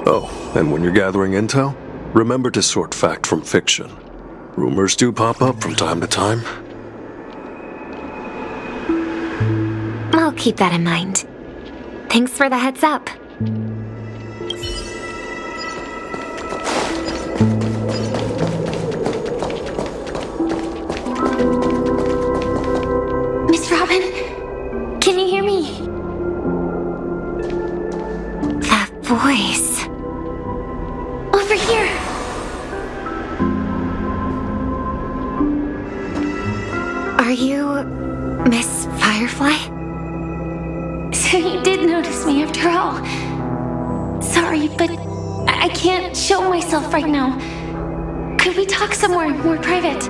Oh, and when you're gathering intel, remember to sort fact from fiction. Rumors do pop up from time to time. I'll keep that in mind. Thanks for the heads up. Miss Robin, can you hear me? That voice. Over here. Are you Miss Firefly? So you did notice me after all. Sorry, but I can't show myself right now. Could we talk somewhere more private?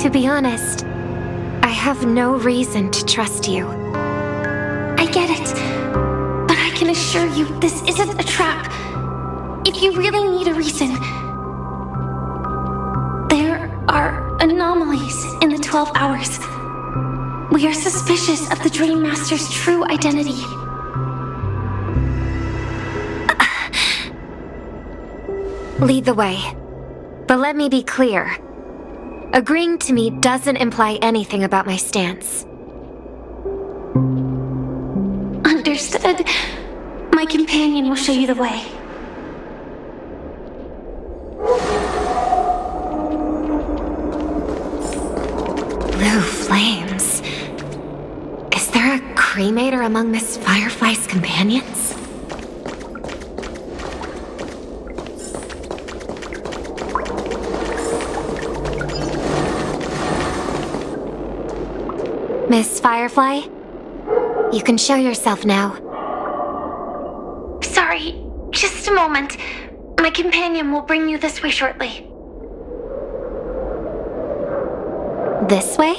To be honest, I have no reason to trust you. I get it, but I can assure you this isn't a trap. If you really need a reason, there are anomalies in the 12 hours. We are suspicious of the Dream Master's true identity. Lead the way. But let me be clear. Agreeing to me doesn't imply anything about my stance. Understood. My companion will show you the way. Blue flames. Is there a cremator among Miss Firefly's companions? Miss Firefly? You can show yourself now. Sorry, just a moment. My companion will bring you this way shortly. This way?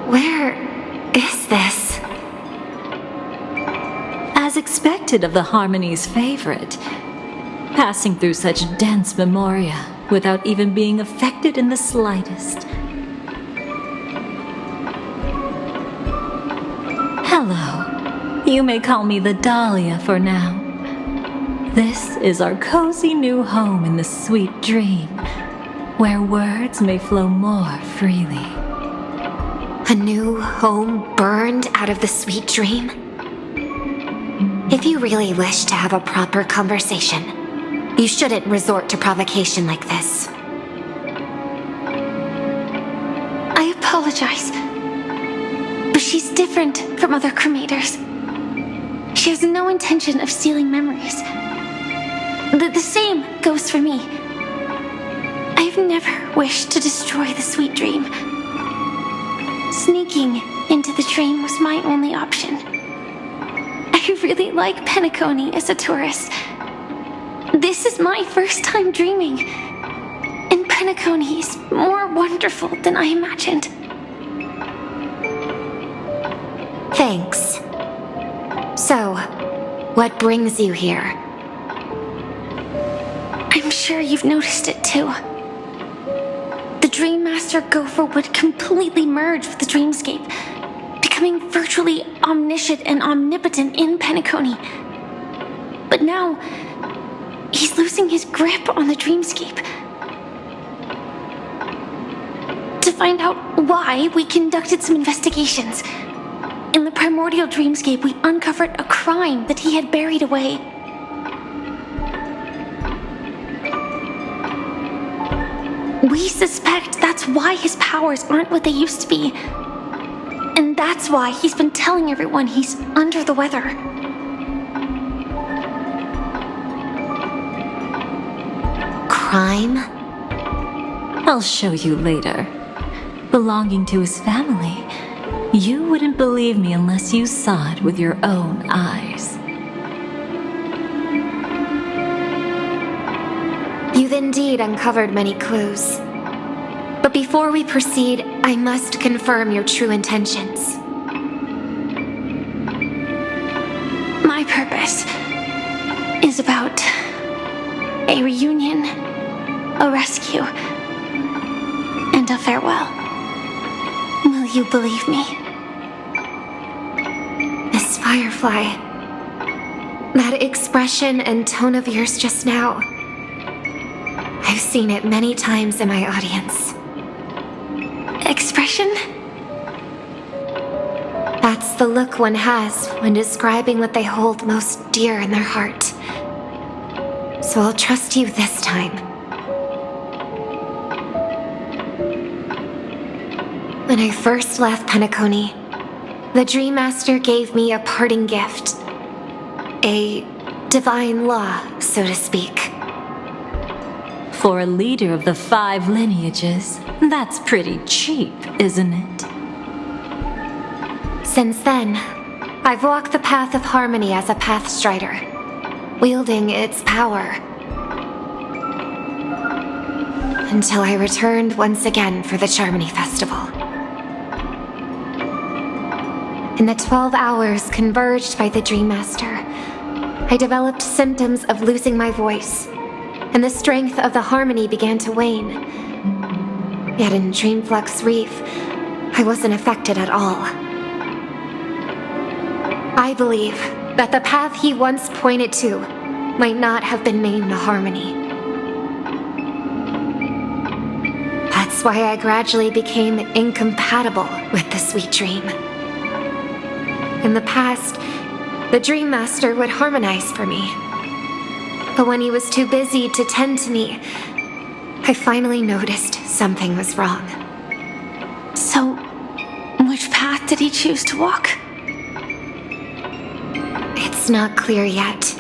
Where is this? As expected of the Harmony's favorite, passing through such dense memoria without even being affected in the slightest. Hello. You may call me the Dahlia for now. This is our cozy new home in the sweet dream, where words may flow more freely. A new home burned out of the sweet dream? If you really wish to have a proper conversation, you shouldn't resort to provocation like this. I apologize, but she's different from other cremators. She has no intention of stealing memories. The same goes for me. I've never wished to destroy the sweet dream. Sneaking into the dream was my only option. I really like Penacony as a tourist. This is my first time dreaming, and Penacony is more wonderful than I imagined. Thanks. So, what brings you here? I'm sure you've noticed it too. The Dream Master Gopher would completely merge with the dreamscape, becoming virtually omniscient and omnipotent in Penacony. But now, he's losing his grip on the dreamscape. To find out why, we conducted some investigations. In the primordial dreamscape, we uncovered a crime that he had buried away. We suspect that's why his powers aren't what they used to be. And that's why he's been telling everyone he's under the weather. Crime? I'll show you later. Belonging to his family, you wouldn't believe me unless you saw it with your own eyes. You've indeed uncovered many clues. But before we proceed, I must confirm your true intentions. My purpose is about a reunion a rescue, and a farewell. Will you believe me? Miss Firefly, that expression and tone of yours just now, I've seen it many times in my audience. Expression? That's the look one has when describing what they hold most dear in their heart. So I'll trust you this time. When I first left Penacony, the Dream Master gave me a parting gift. A divine law, so to speak. For a leader of the 5 lineages, that's pretty cheap, isn't it? Since then, I've walked the path of harmony as a Pathstrider, wielding its power. Until I returned once again for the Charmony Festival. In the 12 hours converged by the Dream Master, I developed symptoms of losing my voice, and the strength of the harmony began to wane. Yet in Dreamflux Reef, I wasn't affected at all. I believe that the path he once pointed to might not have been named the Harmony. That's why I gradually became incompatible with the sweet dream. In the past, the Dream Master would harmonize for me. But when he was too busy to tend to me, I finally noticed something was wrong. So, which path did he choose to walk? It's not clear yet.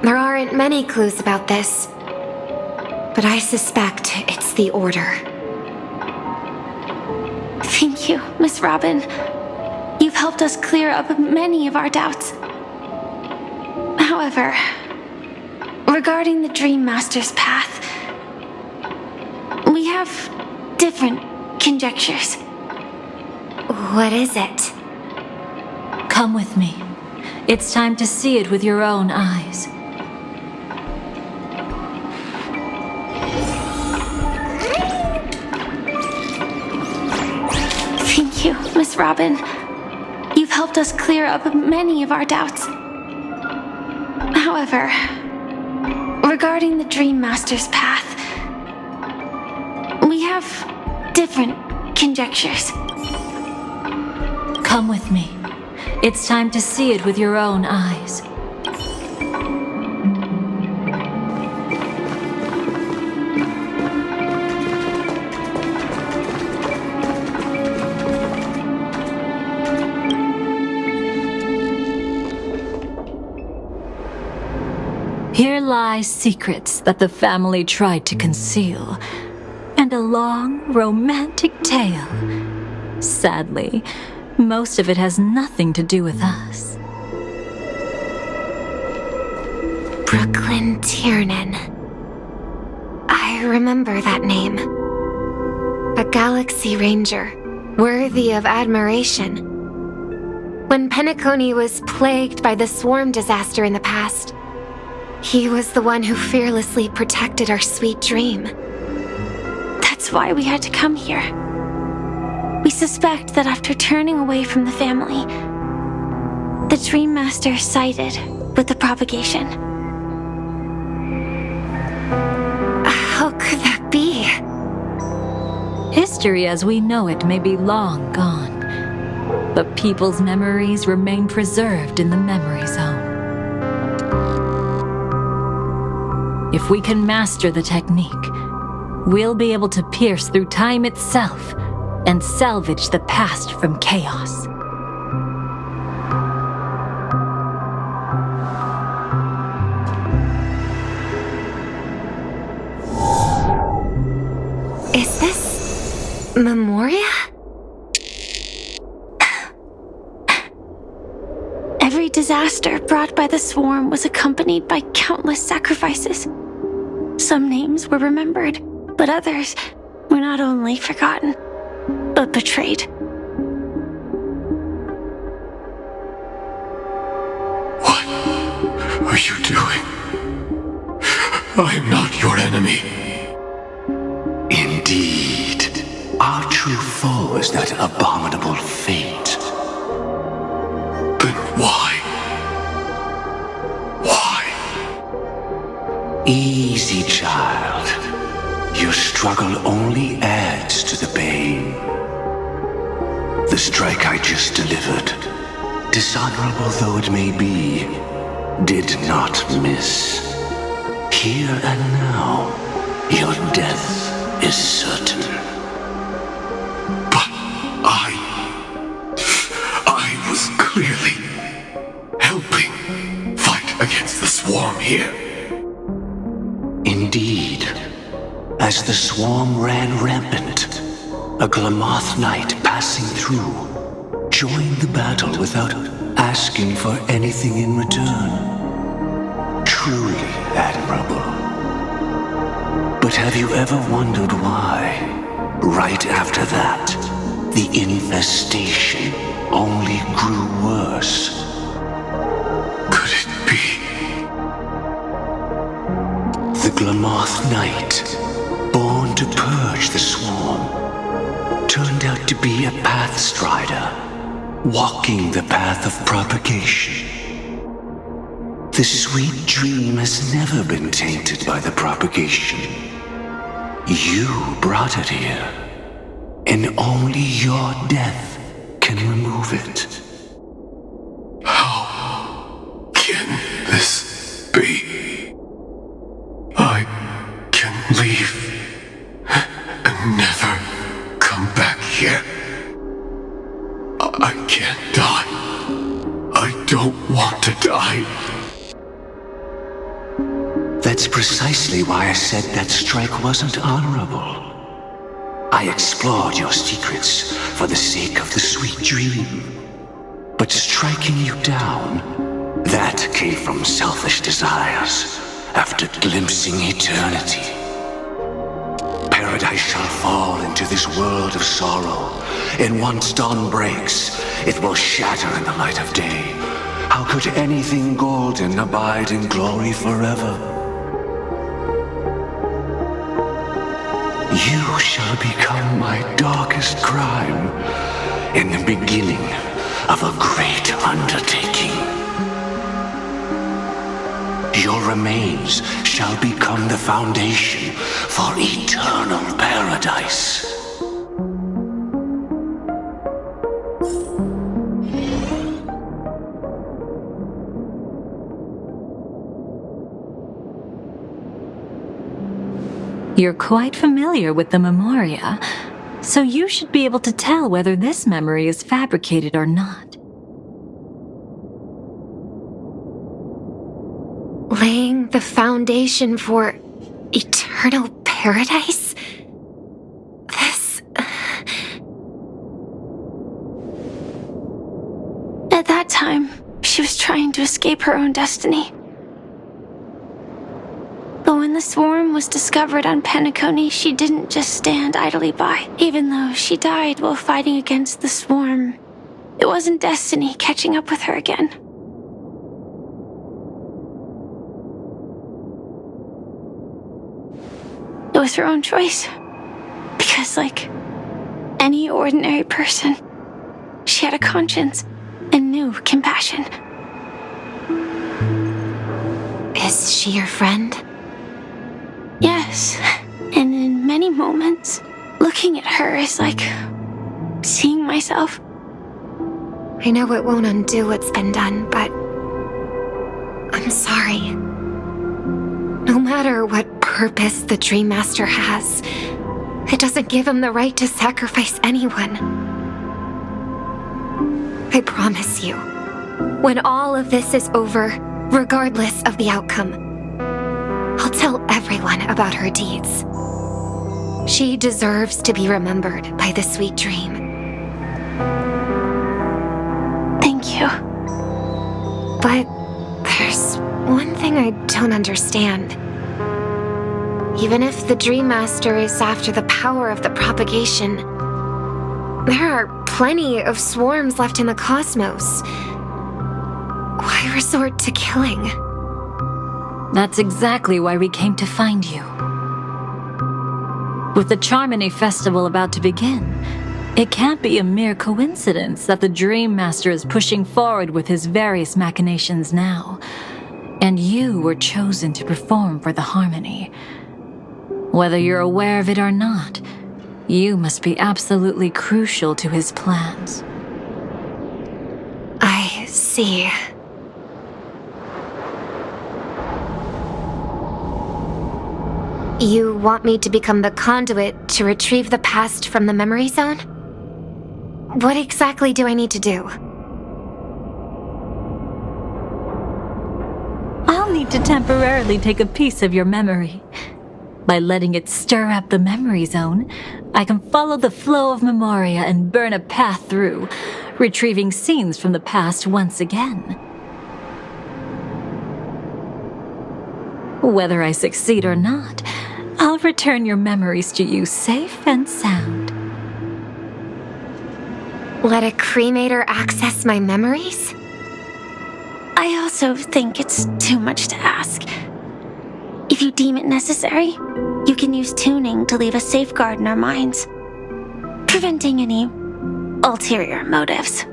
There aren't many clues about this, but I suspect it's the Order. Thank you, Miss Robin. You've helped us clear up many of our doubts. However, regarding the Dream Master's path, we have different conjectures. What is it? Come with me. It's time to see it with your own eyes. Thank you, Miss Robin. You've helped us clear up many of our doubts. However, regarding the Dream Master's path, we have different conjectures. Come with me. It's time to see it with your own eyes. Here lie secrets that the family tried to conceal, and a long, romantic tale. Sadly, most of it has nothing to do with us. Brooklyn Tiernan. I remember that name. A Galaxy Ranger, worthy of admiration. When Penacony was plagued by the swarm disaster in the past, he was the one who fearlessly protected our sweet dream. That's why we had to come here. We suspect that after turning away from the family, the Dream Master sided with the propagation. How could that be? History as we know it may be long gone, but people's memories remain preserved in the memory zone. If we can master the technique, we'll be able to pierce through time itself and salvage the past from chaos. Is this Memoria? Every disaster brought by the swarm was accompanied by countless sacrifices. Some names were remembered, but others were not only forgotten, but betrayed. What are you doing? I am not your enemy. was that abominable fate. Then why? Why? Easy, child. Your struggle only adds to the pain. The strike I just delivered, dishonorable though it may be, did not miss. Here and now, your death is certain. But I was clearly helping fight against the swarm here. Indeed. As the swarm ran rampant, a Glamoth knight passing through joined the battle without asking for anything in return. Truly admirable. But have you ever wondered why, right after that, the infestation only grew worse? Could it be? The Glamoth knight, born to purge the swarm, turned out to be a pathstrider, walking the path of propagation. The sweet dream has never been tainted by the propagation. You brought it here, and only your death can remove it. How can this be? I can leave and never come back here. I can't die. I don't want to die. That's precisely why I said that strike wasn't honorable. I explored your secrets for the sake of the sweet dream. But striking you down, that came from selfish desires after glimpsing eternity. Paradise shall fall into this world of sorrow, and once dawn breaks, it will shatter in the light of day. How could anything golden abide in glory forever? You shall become my darkest crime in the beginning of a great undertaking. Your remains shall become the foundation for eternal paradise. You're quite familiar with the Memoria, so you should be able to tell whether this memory is fabricated or not. Laying the foundation for eternal paradise? This... At that time, she was trying to escape her own destiny. But when the swarm was discovered on Penacony, she didn't just stand idly by. Even though she died while fighting against the swarm, it wasn't destiny catching up with her again. It was her own choice. Because, like any ordinary person, she had a conscience and knew compassion. Is she your friend? Yes, and in many moments, looking at her is like seeing myself. I know it won't undo what's been done, but I'm sorry. No matter what purpose the Dream Master has, it doesn't give him the right to sacrifice anyone. I promise you, when all of this is over, regardless of the outcome, I'll tell everyone about her deeds. She deserves to be remembered by the sweet dream. Thank you. But there's one thing I don't understand. Even if the Dream Master is after the power of the propagation, there are plenty of swarms left in the cosmos. Why resort to killing? That's exactly why we came to find you. With the Charmony Festival about to begin, It can't be a mere coincidence that the Dream Master is pushing forward with his various machinations now, and you were chosen to perform for the Harmony. Whether you're aware of it or not, you must be absolutely crucial to his plans. I see. You want me to become the conduit to retrieve the past from the memory zone? What exactly do I need to do? I'll need to temporarily take a piece of your memory. By letting it stir up the memory zone, I can follow the flow of memoria and burn a path through, retrieving scenes from the past once again. Whether I succeed or not, I'll return your memories to you safe and sound. Let a cremator access my memories? I also think it's too much to ask. If you deem it necessary, you can use tuning to leave a safeguard in our minds, preventing any ulterior motives.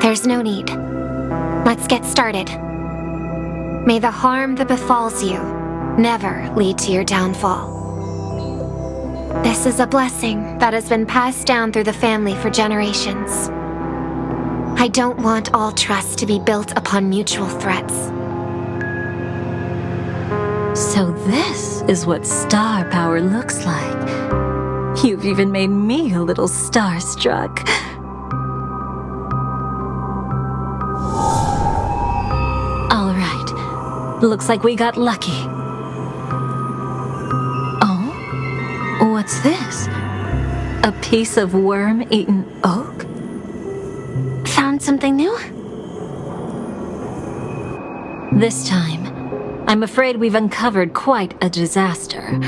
There's no need. Let's get started. May the harm that befalls you never lead to your downfall. This is a blessing that has been passed down through the family for generations. I don't want all trust to be built upon mutual threats. So this is what star power looks like. You've even made me a little starstruck. All right, looks like we got lucky. Oh, what's this? A piece of worm-eaten oak? Found something new? This time, I'm afraid we've uncovered quite a disaster.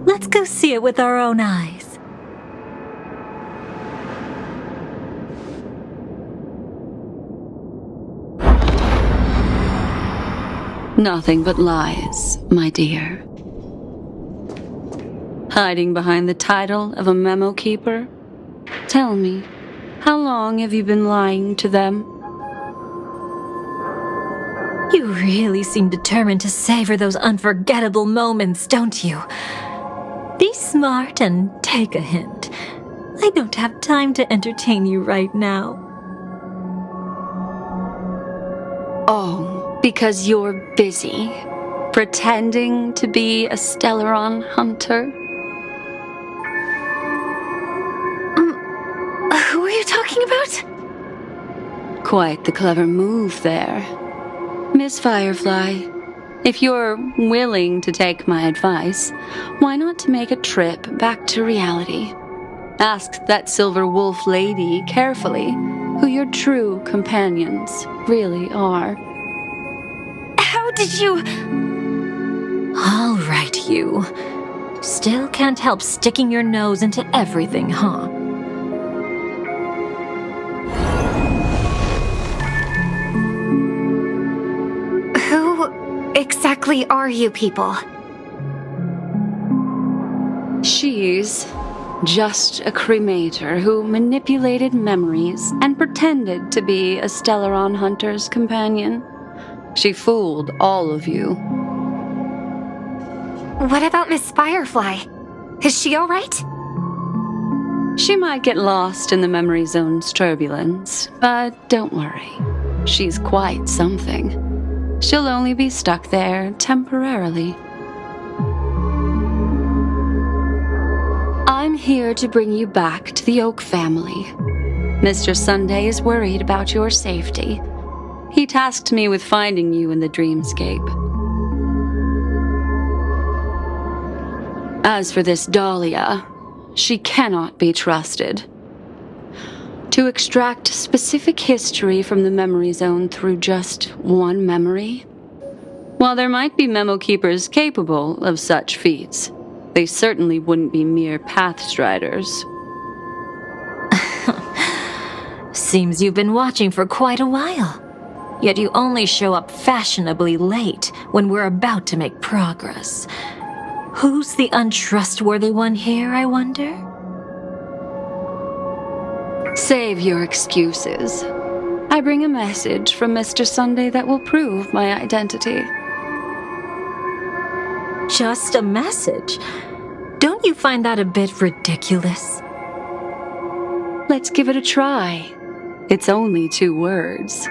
Let's go see it with our own eyes. Nothing but lies, my dear. Hiding behind the title of a memo keeper? Tell me, how long have you been lying to them? You really seem determined to savor those unforgettable moments, don't you? Be smart and take a hint. I don't have time to entertain you right now. Oh, because you're busy, pretending to be a Stellaron hunter? Who are you talking about? Quite the clever move there. Miss Firefly, if you're willing to take my advice, why not to make a trip back to reality? Ask that Silver Wolf lady carefully who your true companions really are. How did you... All right, you. Still can't help sticking your nose into everything, huh? Who exactly are you people? She's just a cremator who manipulated memories and pretended to be a Stellaron hunter's companion. She fooled all of you. What about Miss Firefly? Is she all right? She might get lost in the memory zone's turbulence, but don't worry. She's quite something. She'll only be stuck there temporarily. I'm here to bring you back to the Oak family. Mr. Sunday is worried about your safety. He tasked me with finding you in the dreamscape. As for this Dahlia, she cannot be trusted. To extract specific history from the memory zone through just one memory? While there might be memo keepers capable of such feats, they certainly wouldn't be mere pathstriders. Seems you've been watching for quite a while. Yet you only show up fashionably late when we're about to make progress. Who's the untrustworthy one here, I wonder? Save your excuses. I bring a message from Mr. Sunday that will prove my identity. Just a message? Don't you find that a bit ridiculous? Let's give it a try. It's only 2 words.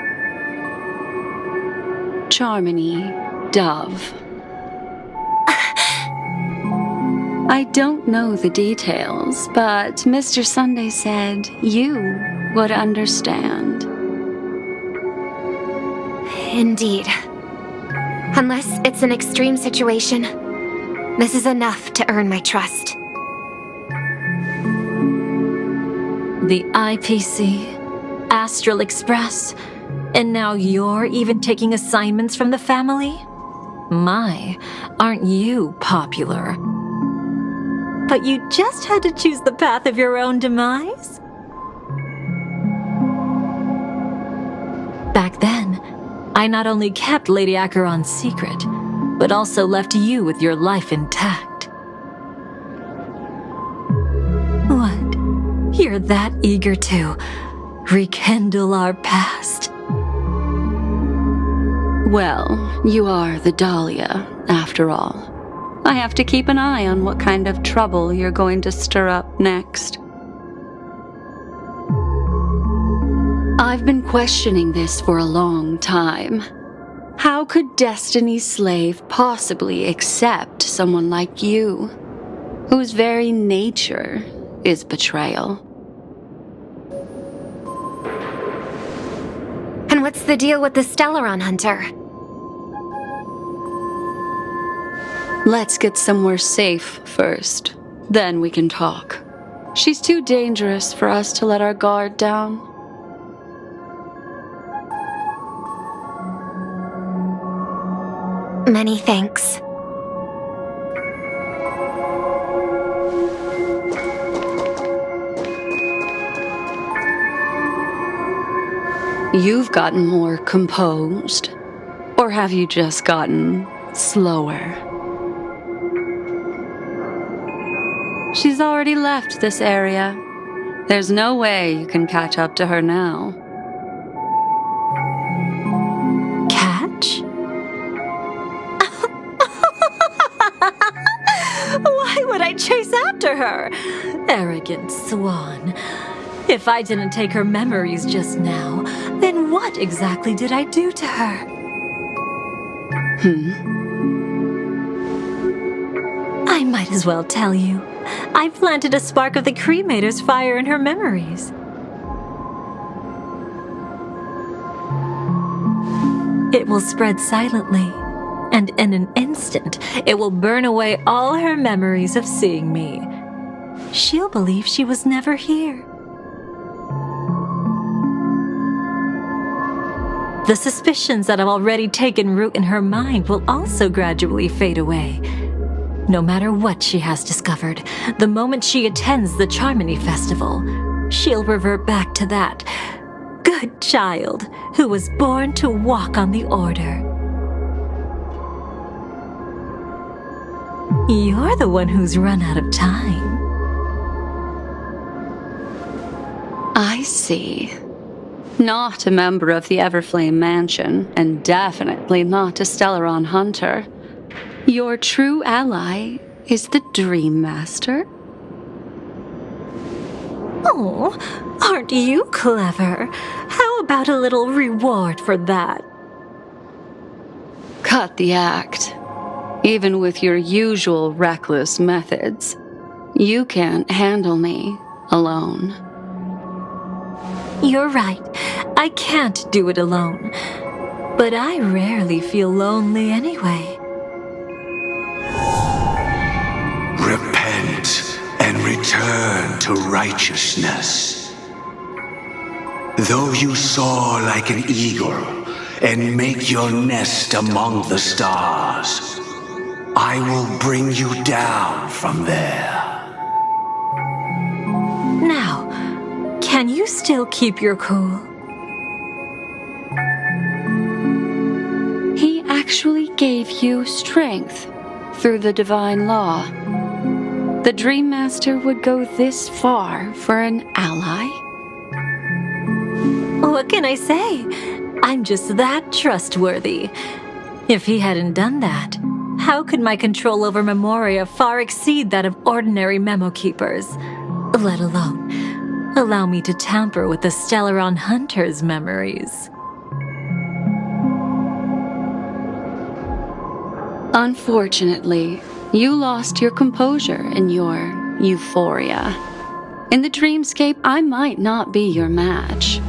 Charmony, Dove. I don't know the details, but Mr. Sunday said you would understand. Indeed. Unless it's an extreme situation, this is enough to earn my trust. The IPC, Astral Express, and now you're even taking assignments from the family? My, aren't you popular? But you just had to choose the path of your own demise? Back then, I not only kept Lady Acheron's secret, but also left you with your life intact. What? You're that eager to rekindle our past? Well, you are the Dahlia, after all. I have to keep an eye on what kind of trouble you're going to stir up next. I've been questioning this for a long time. How could Destiny's slave possibly accept someone like you, whose very nature is betrayal? And what's the deal with the Stellaron Hunter? Let's get somewhere safe first. Then we can talk. She's too dangerous for us to let our guard down. Many thanks. You've gotten more composed. Or have you just gotten slower? She's already left this area. There's no way you can catch up to her now. Catch? Why would I chase after her? Arrogant swan. If I didn't take her memories just now, then what exactly did I do to her? I might as well tell you. I planted a spark of the cremator's fire in her memories. It will spread silently, and in an instant, it will burn away all her memories of seeing me. She'll believe she was never here. The suspicions that have already taken root in her mind will also gradually fade away. No matter what she has discovered, the moment she attends the Charmony Festival, she'll revert back to that good child who was born to walk on the Order. You're the one who's run out of time. I see. Not a member of the Everflame Mansion, and definitely not a Stellaron Hunter. Your true ally is the Dream Master? Oh, aren't you clever? How about a little reward for that? Cut the act. Even with your usual reckless methods, you can't handle me alone. You're right. I can't do it alone. But I rarely feel lonely anyway. Repent and return to righteousness. Though you soar like an eagle and make your nest among the stars, I will bring you down from there. Now, can you still keep your cool? actually gave you strength through the divine law. The Dream Master would go this far for an ally? What can I say? I'm just that trustworthy. If he hadn't done that, how could my control over Memoria far exceed that of ordinary memo keepers? Let alone allow me to tamper with the Stellaron Hunter's memories. Unfortunately, you lost your composure in your euphoria. In the dreamscape, I might not be your match.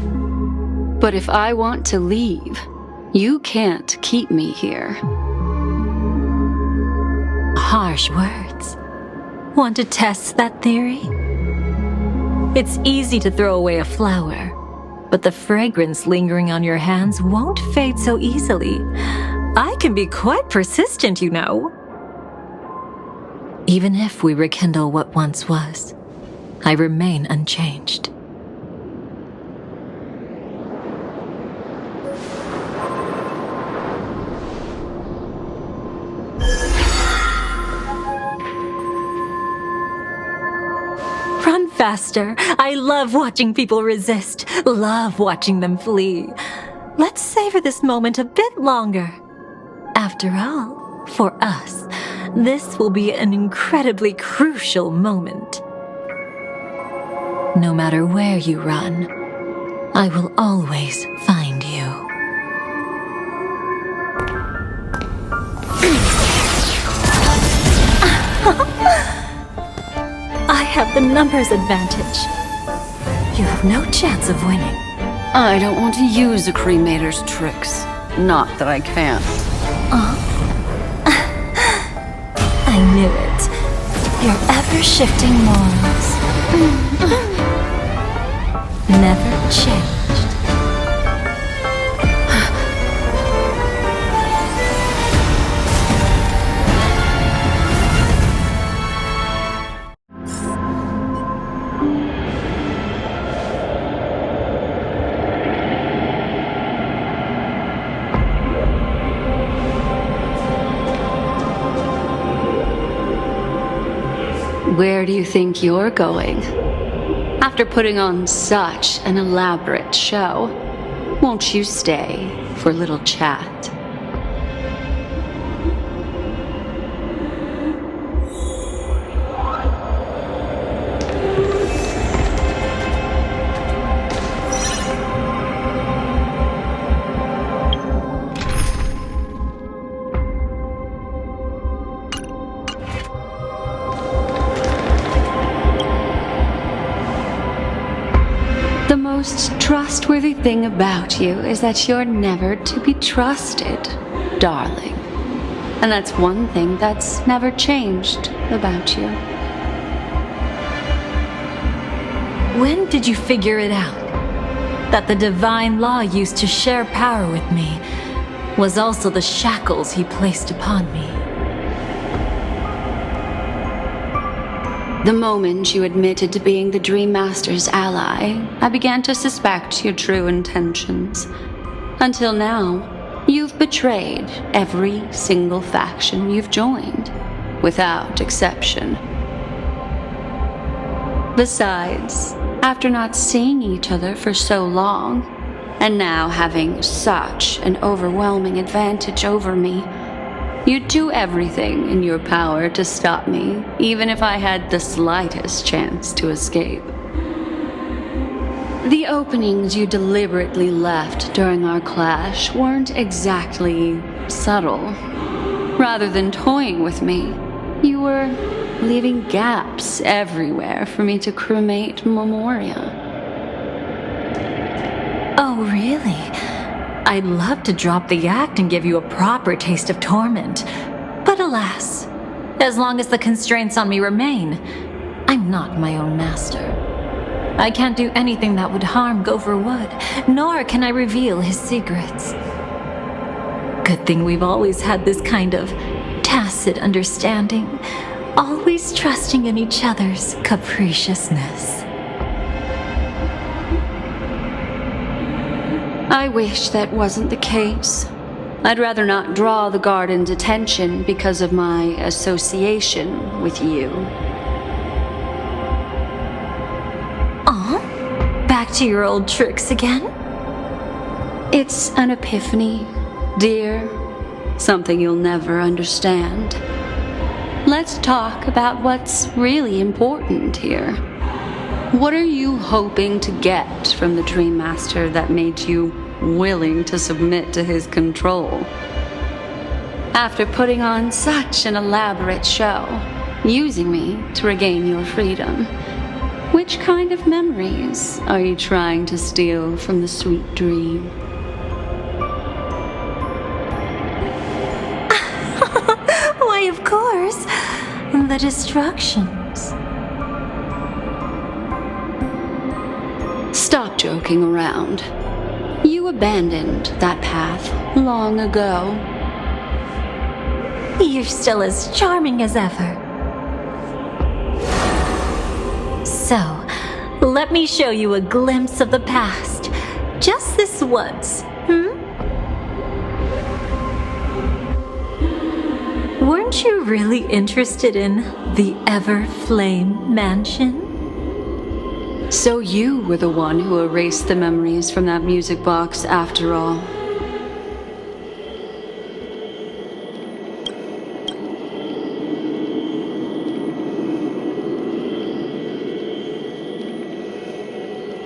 But if I want to leave, you can't keep me here. Harsh words. Want to test that theory? It's easy to throw away a flower, but the fragrance lingering on your hands won't fade so easily. I can be quite persistent, you know. Even if we rekindle what once was, I remain unchanged. Run faster. I love watching people resist, love watching them flee. Let's savor this moment a bit longer. After all, for us, this will be an incredibly crucial moment. No matter where you run, I will always find you. I have the numbers advantage. You have no chance of winning. I don't want to use a cremator's tricks. Not that I can't. I knew it. Your ever-shifting morals. Never changed. Where do you think you're going? After putting on such an elaborate show, won't you stay for a little chat? The most trustworthy thing about you is that you're never to be trusted, darling. And that's one thing that's never changed about you. When did you figure it out? That the divine law used to share power with me was also the shackles he placed upon me. The moment you admitted to being the Dream Master's ally, I began to suspect your true intentions. Until now, you've betrayed every single faction you've joined, without exception. Besides, after not seeing each other for so long, and now having such an overwhelming advantage over me, you'd do everything in your power to stop me, even if I had the slightest chance to escape. The openings you deliberately left during our clash weren't exactly subtle. Rather than toying with me, you were leaving gaps everywhere for me to cremate Memoria. Oh, really? I'd love to drop the act and give you a proper taste of torment. But alas, as long as the constraints on me remain, I'm not my own master. I can't do anything that would harm Gopher Wood, nor can I reveal his secrets. Good thing we've always had this kind of tacit understanding, always trusting in each other's capriciousness. I wish that wasn't the case. I'd rather not draw the garden's attention because of my association with you. Aw, back to your old tricks again? It's an epiphany, dear. Something you'll never understand. Let's talk about what's really important here. What are you hoping to get from the Dream Master that made you willing to submit to his control? After putting on such an elaborate show, using me to regain your freedom, which kind of memories are you trying to steal from the sweet dream? Why, of course, the destructions. Stop joking around. You abandoned that path long ago. You're still as charming as ever. So, let me show you a glimpse of the past. Just this once, Weren't you really interested in the Everflame Mansion? So you were the one who erased the memories from that music box after all.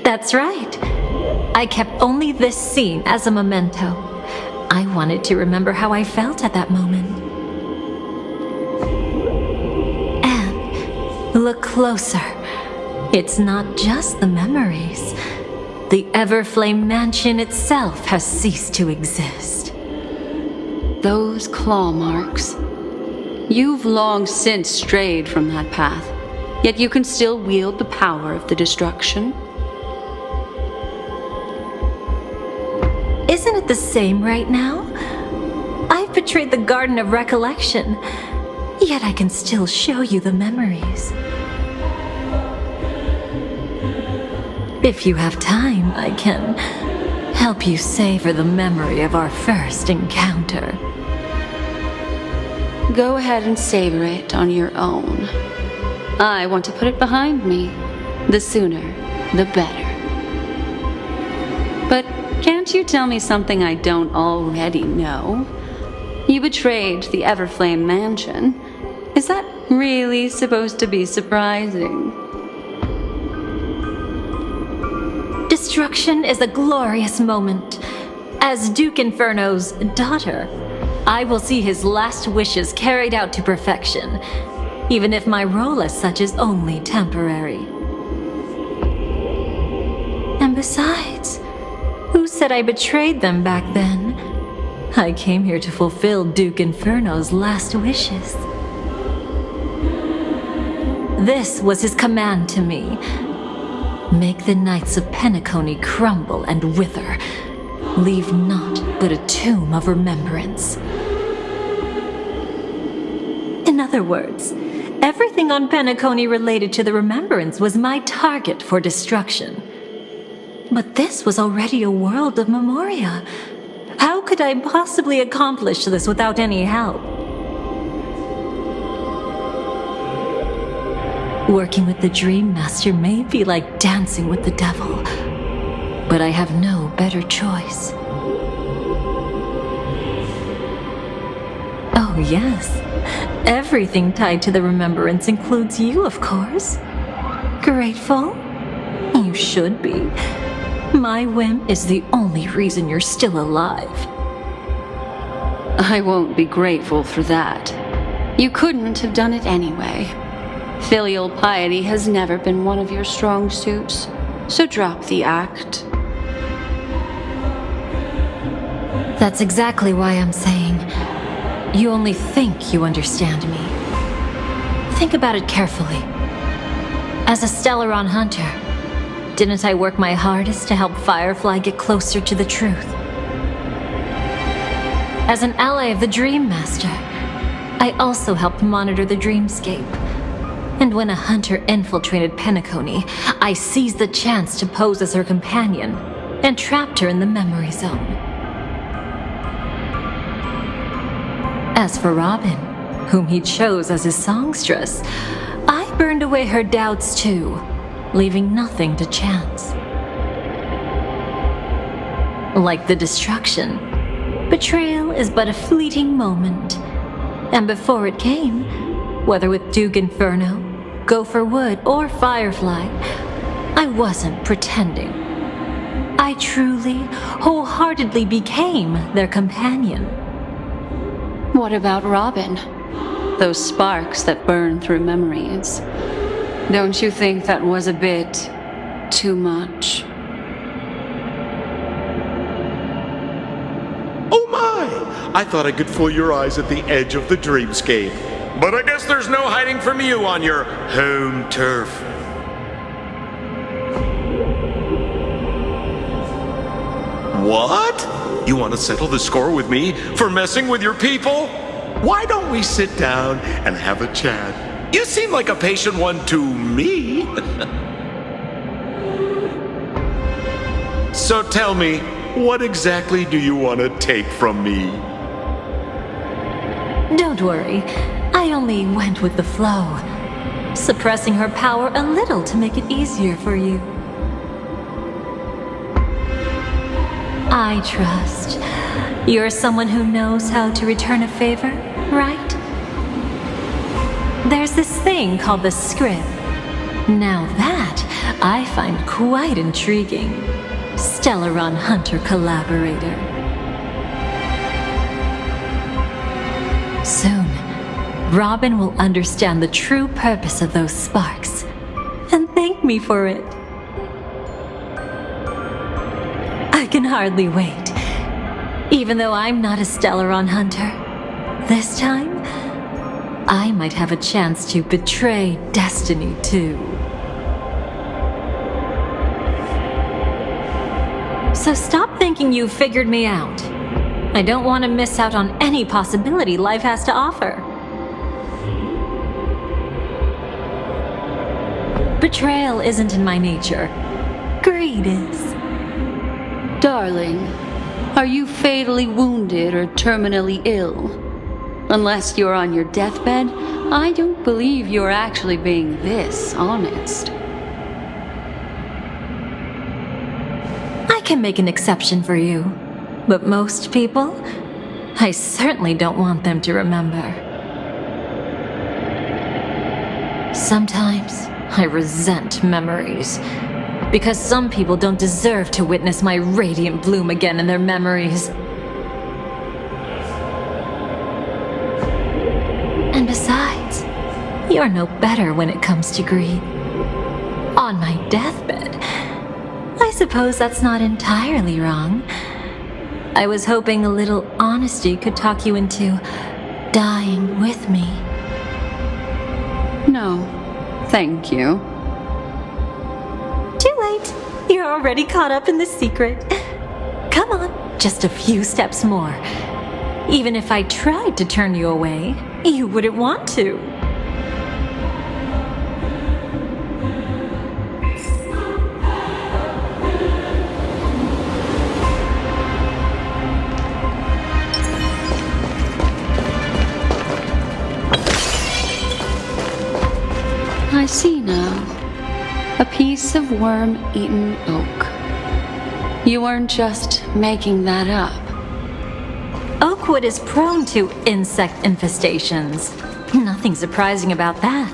That's right. I kept only this scene as a memento. I wanted to remember how I felt at that moment. And look closer. It's not just the memories. The Everflame Mansion itself has ceased to exist. Those claw marks. You've long since strayed from that path, yet you can still wield the power of the destruction. Isn't it the same right now? I've betrayed the Garden of Recollection, yet I can still show you the memories. If you have time, I can help you savor the memory of our first encounter. Go ahead and savor it on your own. I want to put it behind me. The sooner, the better. But can't you tell me something I don't already know? You betrayed the Everflame Mansion. Is that really supposed to be surprising? Destruction is a glorious moment. As Duke Inferno's daughter, I will see his last wishes carried out to perfection, even if my role as such is only temporary. And besides, who said I betrayed them back then? I came here to fulfill Duke Inferno's last wishes. This was his command to me. Make the Knights of Penacony crumble and wither. Leave naught but a tomb of remembrance. In other words, everything on Penacony related to the remembrance was my target for destruction. But this was already a world of Memoria. How could I possibly accomplish this without any help? Working with the Dream Master may be like dancing with the devil, but I have no better choice. Oh yes, everything tied to the remembrance includes you, of course. Grateful? You should be. My whim is the only reason you're still alive. I won't be grateful for that. You couldn't have done it anyway. Filial piety has never been one of your strong suits, so drop the act. That's exactly why I'm saying you only think you understand me. Think about it carefully. As a Stellaron hunter, didn't I work my hardest to help Firefly get closer to the truth? As an ally of the Dream Master, I also helped monitor the dreamscape. And when a hunter infiltrated Penacony, I seized the chance to pose as her companion and trapped her in the memory zone. As for Robin, whom he chose as his songstress, I burned away her doubts too, leaving nothing to chance. Like the destruction, betrayal is but a fleeting moment. And before it came, whether with Duke Inferno, Gopher Wood, or Firefly, I wasn't pretending. I truly, wholeheartedly became their companion. What about Robin? Those sparks that burn through memories. Don't you think that was a bit too much? Oh my! I thought I could fool your eyes at the edge of the dreamscape. But I guess there's no hiding from you on your home turf. What? You want to settle the score with me for messing with your people? Why don't we sit down and have a chat? You seem like a patient one to me. So tell me, what exactly do you want to take from me? Don't worry, I only went with the flow, suppressing her power a little to make it easier for you. I trust you're someone who knows how to return a favor, right? There's this thing called the script. Now that I find quite intriguing. Stellaron Hunter collaborator. Soon, Robin will understand the true purpose of those sparks and thank me for it. I can hardly wait. Even though I'm not a Stellaron Hunter, this time, I might have a chance to betray destiny too. So stop thinking you've figured me out. I don't want to miss out on any possibility life has to offer. Betrayal isn't in my nature. Greed is. Darling, are you fatally wounded or terminally ill? Unless you're on your deathbed, I don't believe you're actually being this honest. I can make an exception for you, but most people, I certainly don't want them to remember. Sometimes I resent memories, because some people don't deserve to witness my radiant bloom again in their memories. And besides, you're no better when it comes to greed. On my deathbed, I suppose that's not entirely wrong. I was hoping a little honesty could talk you into dying with me. No, thank you. Too late. You're already caught up in the secret. Come on, just a few steps more. Even if I tried to turn you away, you wouldn't want to. I see now. A piece of worm-eaten oak. You weren't just making that up. Oakwood is prone to insect infestations. Nothing surprising about that.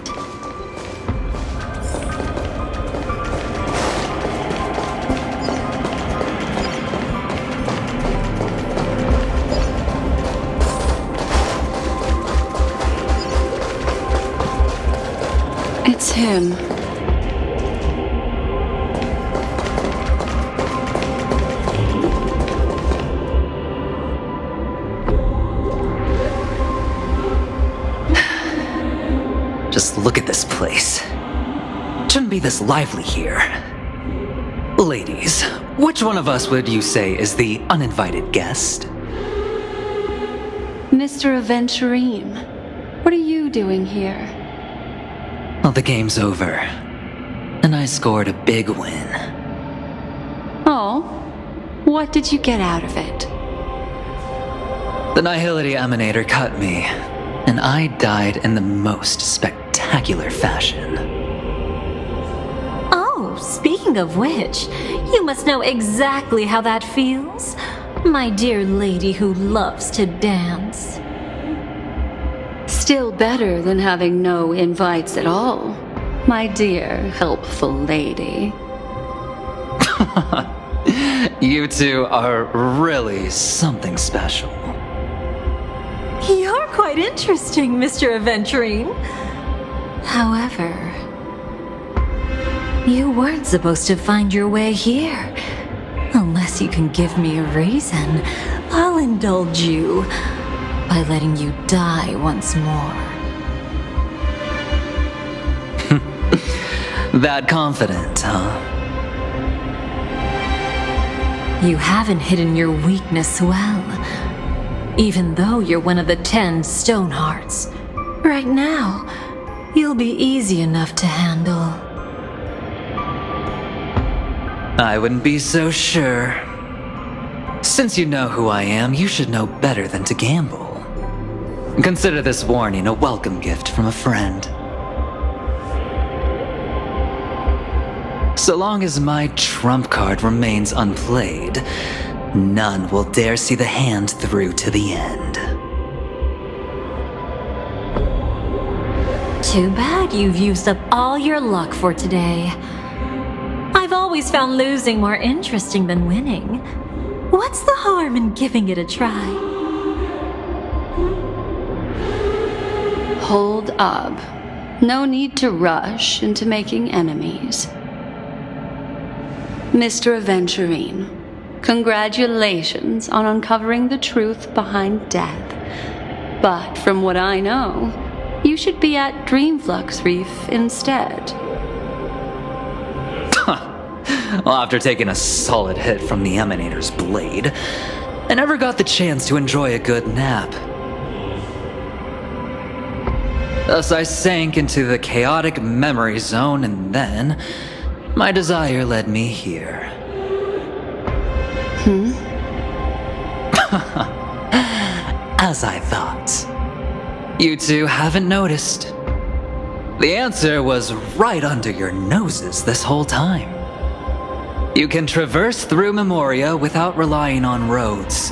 It's him. Just look at this place. Shouldn't be this lively here. Ladies, which one of us would you say is the uninvited guest? Mr. Aventurine, what are you doing here? Well, the game's over. And I scored a big win. Oh, what did you get out of it? The Nihility Emanator cut me, and I died in the most spectacular fashion. Oh, speaking of which, you must know exactly how that feels, my dear lady who loves to dance. Still better than having no invites at all, my dear helpful lady. You two are really something special. You're quite interesting, Mr. Aventurine. However, you weren't supposed to find your way here. Unless you can give me a reason, I'll indulge you by letting you die once more. That confident, huh? You haven't hidden your weakness well, even though you're one of the 10 Stonehearts. Right now, you'll be easy enough to handle. I wouldn't be so sure. Since you know who I am, you should know better than to gamble. Consider this warning a welcome gift from a friend. So long as my trump card remains unplayed, none will dare see the hand through to the end. Too bad you've used up all your luck for today. I've always found losing more interesting than winning. What's the harm in giving it a try? Hold up. No need to rush into making enemies. Mr. Aventurine, congratulations on uncovering the truth behind death. But from what I know, you should be at Dreamflux Reef instead. Well, after taking a solid hit from the Emanator's blade, I never got the chance to enjoy a good nap. Thus I sank into the chaotic memory zone, and then my desire led me here. As I thought. You two haven't noticed. The answer was right under your noses this whole time. You can traverse through Memoria without relying on roads,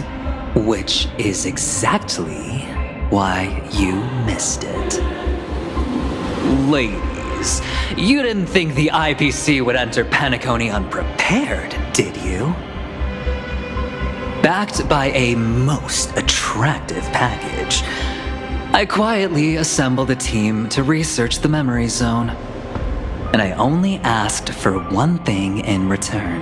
which is exactly why you missed it. Ladies, you didn't think the IPC would enter Penacony unprepared, did you? Backed by a most attractive package, I quietly assembled a team to research the memory zone. And I only asked for one thing in return.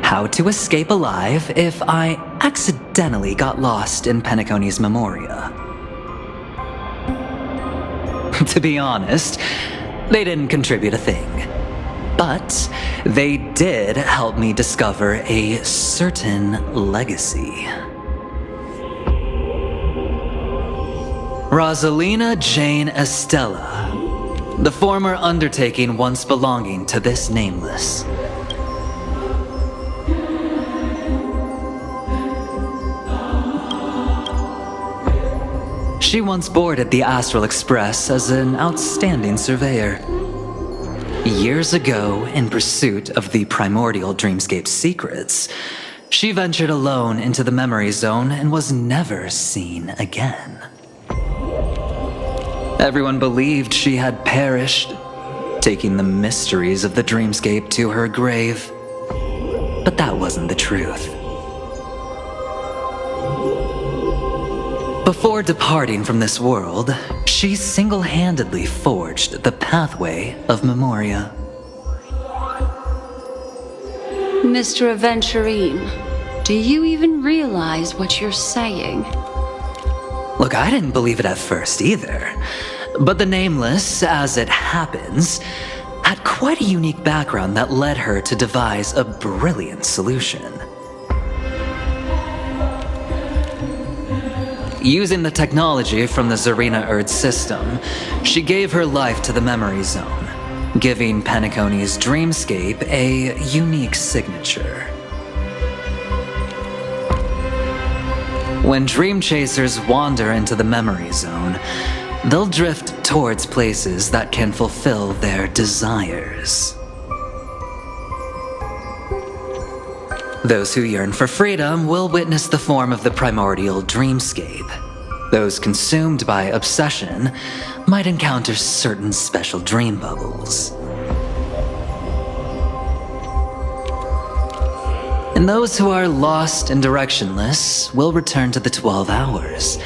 How to escape alive if I accidentally got lost in Penacony's Memoria. To be honest, they didn't contribute a thing. But they did help me discover a certain legacy. Rosalina Jane Estella, the former undertaking once belonging to this nameless. She once boarded the Astral Express as an outstanding surveyor. Years ago, in pursuit of the primordial dreamscape secrets, she ventured alone into the memory zone and was never seen again. Everyone believed she had perished, taking the mysteries of the dreamscape to her grave. But that wasn't the truth. Before departing from this world, she single-handedly forged the pathway of Memoria. Mr. Aventurine, do you even realize what you're saying? Look, I didn't believe it at first either. But the Nameless, as it happens, had quite a unique background that led her to devise a brilliant solution. Using the technology from the Zarina Erd system, she gave her life to the memory zone, giving Penacony's dreamscape a unique signature. When dream chasers wander into the memory zone, they'll drift towards places that can fulfill their desires. Those who yearn for freedom will witness the form of the primordial dreamscape. Those consumed by obsession might encounter certain special dream bubbles. And those who are lost and directionless will return to the 12 hours,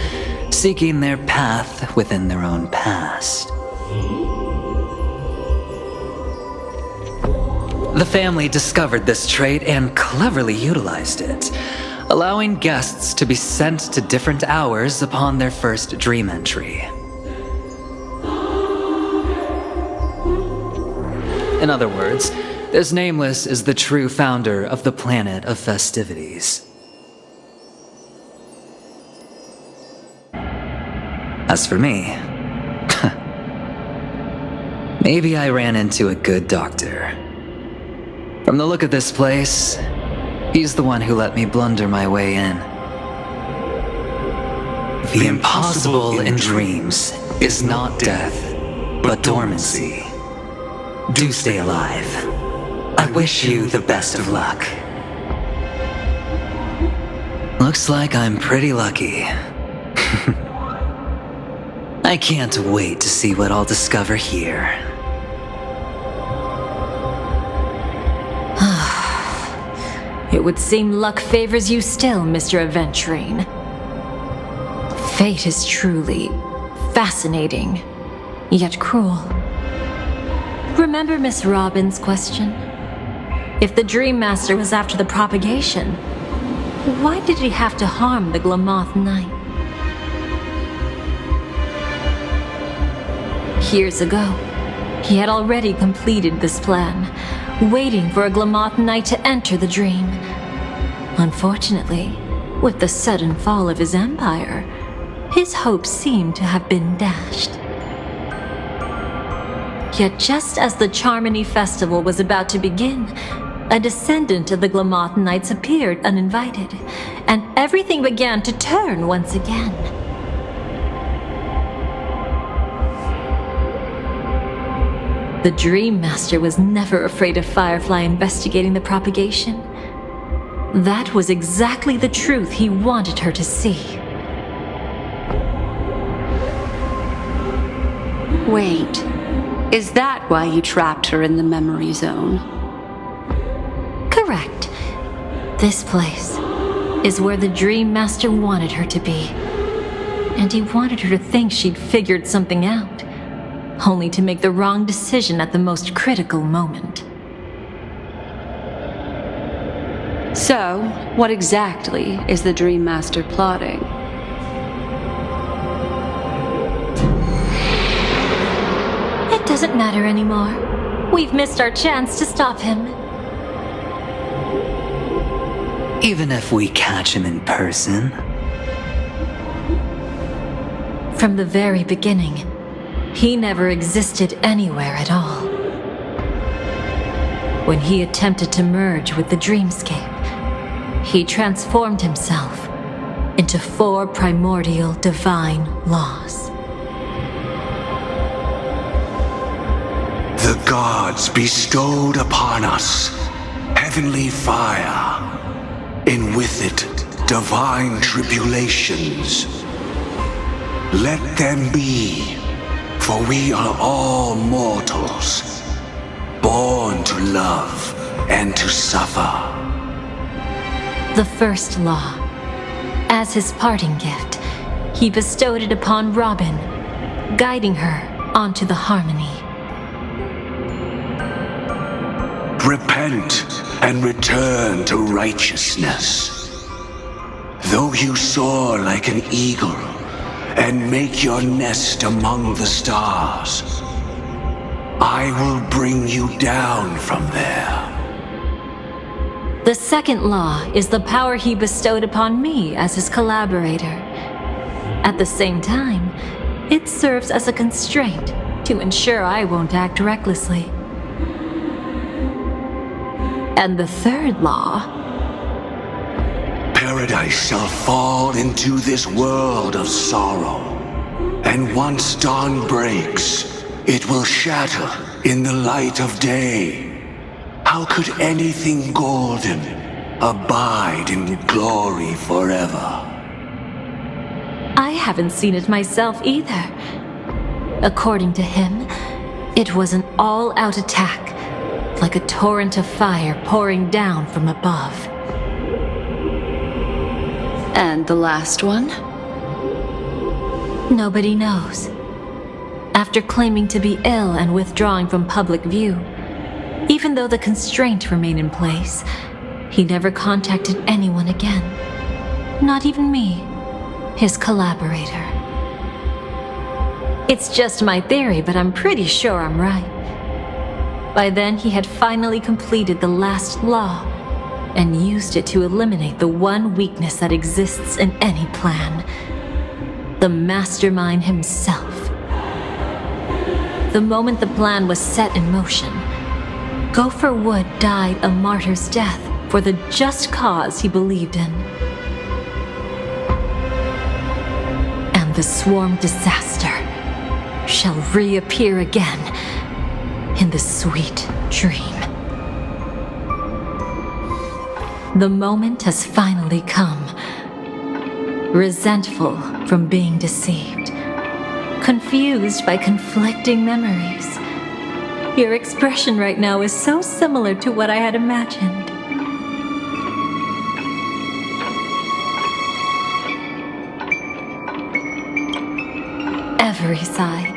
seeking their path within their own past. The family discovered this trait and cleverly utilized it, allowing guests to be sent to different hours upon their first dream entry. In other words, this Nameless is the true founder of the planet of festivities. As for me, maybe I ran into a good doctor. From the look of this place, he's the one who let me blunder my way in. The impossible in dreams is not death, but dormancy. Do stay alive. I wish you the best of luck. Looks like I'm pretty lucky. I can't wait to see what I'll discover here. It would seem luck favors you still, Mr. Aventurine. Fate is truly fascinating, yet cruel. Remember Miss Robin's question? If the Dream Master was after the propagation, why did he have to harm the Glamoth Knight? Years ago, he had already completed this plan, waiting for a Glamoth Knight to enter the dream. Unfortunately, with the sudden fall of his empire, his hopes seemed to have been dashed. Yet just as the Charmony Festival was about to begin, a descendant of the Glamoth Knights appeared uninvited, and everything began to turn once again. The Dream Master was never afraid of Firefly investigating the propagation. That was exactly the truth he wanted her to see. Wait, is that why you trapped her in the memory zone? Correct. This place is where the Dream Master wanted her to be. And he wanted her to think she'd figured something out, only to make the wrong decision at the most critical moment. So, what exactly is the Dream Master plotting? It doesn't matter anymore. We've missed our chance to stop him. Even if we catch him in person? From the very beginning, he never existed anywhere at all. When he attempted to merge with the dreamscape, he transformed himself into 4 primordial divine laws. The gods bestowed upon us heavenly fire, and with it divine tribulations. Let them be, for we are all mortals, born to love and to suffer. The first law. As his parting gift, he bestowed it upon Robin, guiding her onto the harmony. Repent and return to righteousness. Though you soar like an eagle and make your nest among the stars, I will bring you down from there. The second law is the power he bestowed upon me as his collaborator. At the same time, it serves as a constraint to ensure I won't act recklessly. And the third law? paradise shall fall into this world of sorrow. And once dawn breaks, it will shatter in the light of day. How could anything golden abide in glory forever? I haven't seen it myself either. According to him, it was an all-out attack, like a torrent of fire pouring down from above. And the last one? Nobody knows. After claiming to be ill and withdrawing from public view, even though the constraint remained in place, he never contacted anyone again. Not even me, his collaborator. It's just my theory, but I'm pretty sure I'm right. By then, he had finally completed the last law and used it to eliminate the one weakness that exists in any plan. The mastermind himself. The moment the plan was set in motion, Gopher Wood died a martyr's death for the just cause he believed in. And the swarm disaster shall reappear again in the sweet dream. The moment has finally come. Resentful from being deceived, confused by conflicting memories. Your expression right now is so similar to what I had imagined. Every side.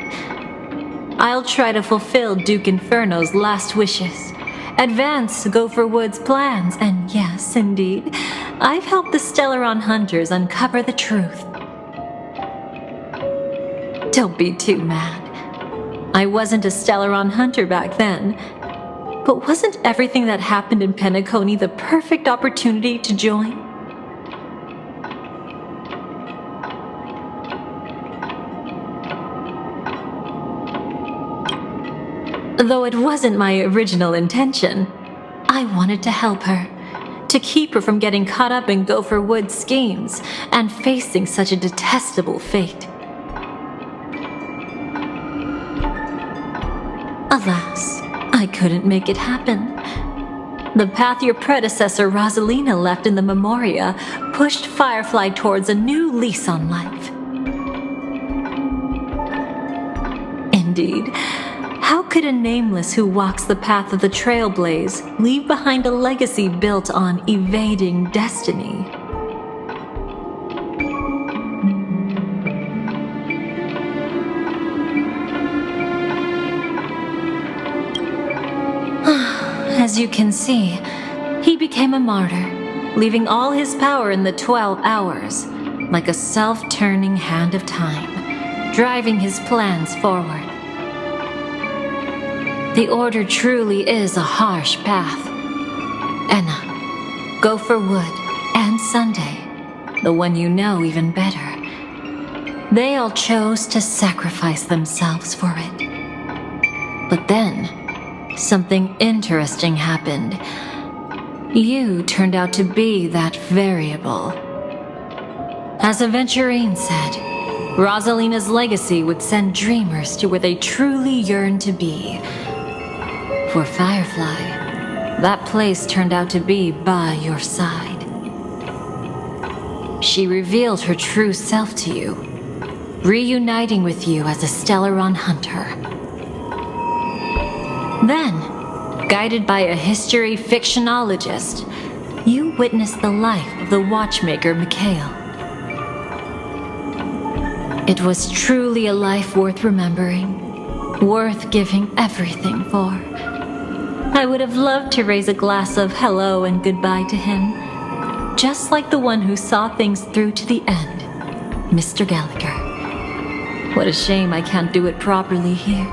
I'll try to fulfill Duke Inferno's last wishes, advance Gopher Wood's plans, and yes, indeed, I've helped the Stellaron hunters uncover the truth. Don't be too mad. I wasn't a Stellaron hunter back then, but wasn't everything that happened in Penacony the perfect opportunity to join? Though it wasn't my original intention, I wanted to help her, to keep her from getting caught up in Gopher Wood's schemes and facing such a detestable fate. Alas, I couldn't make it happen. The path your predecessor Rosalina left in the Memoria pushed Firefly towards a new lease on life. Indeed, how could a nameless who walks the path of the Trailblaze leave behind a legacy built on evading destiny? As you can see, he became a martyr, leaving all his power in the 12 hours, like a self-turning hand of time, driving his plans forward. The Order truly is a harsh path. Enna, Gopher Wood, and Sunday, the one you know even better, they all chose to sacrifice themselves for it. But then, something interesting happened. You turned out to be that variable. As Aventurine said, Rosalina's legacy would send dreamers to where they truly yearn to be. For Firefly, that place turned out to be by your side. She revealed her true self to you, reuniting with you as a Stellaron hunter. Then, guided by a history fictionologist, you witnessed the life of the watchmaker Mikhail. It was truly a life worth remembering, worth giving everything for. I would have loved to raise a glass of hello and goodbye to him, just like the one who saw things through to the end, Mr. Gallagher. What a shame I can't do it properly here.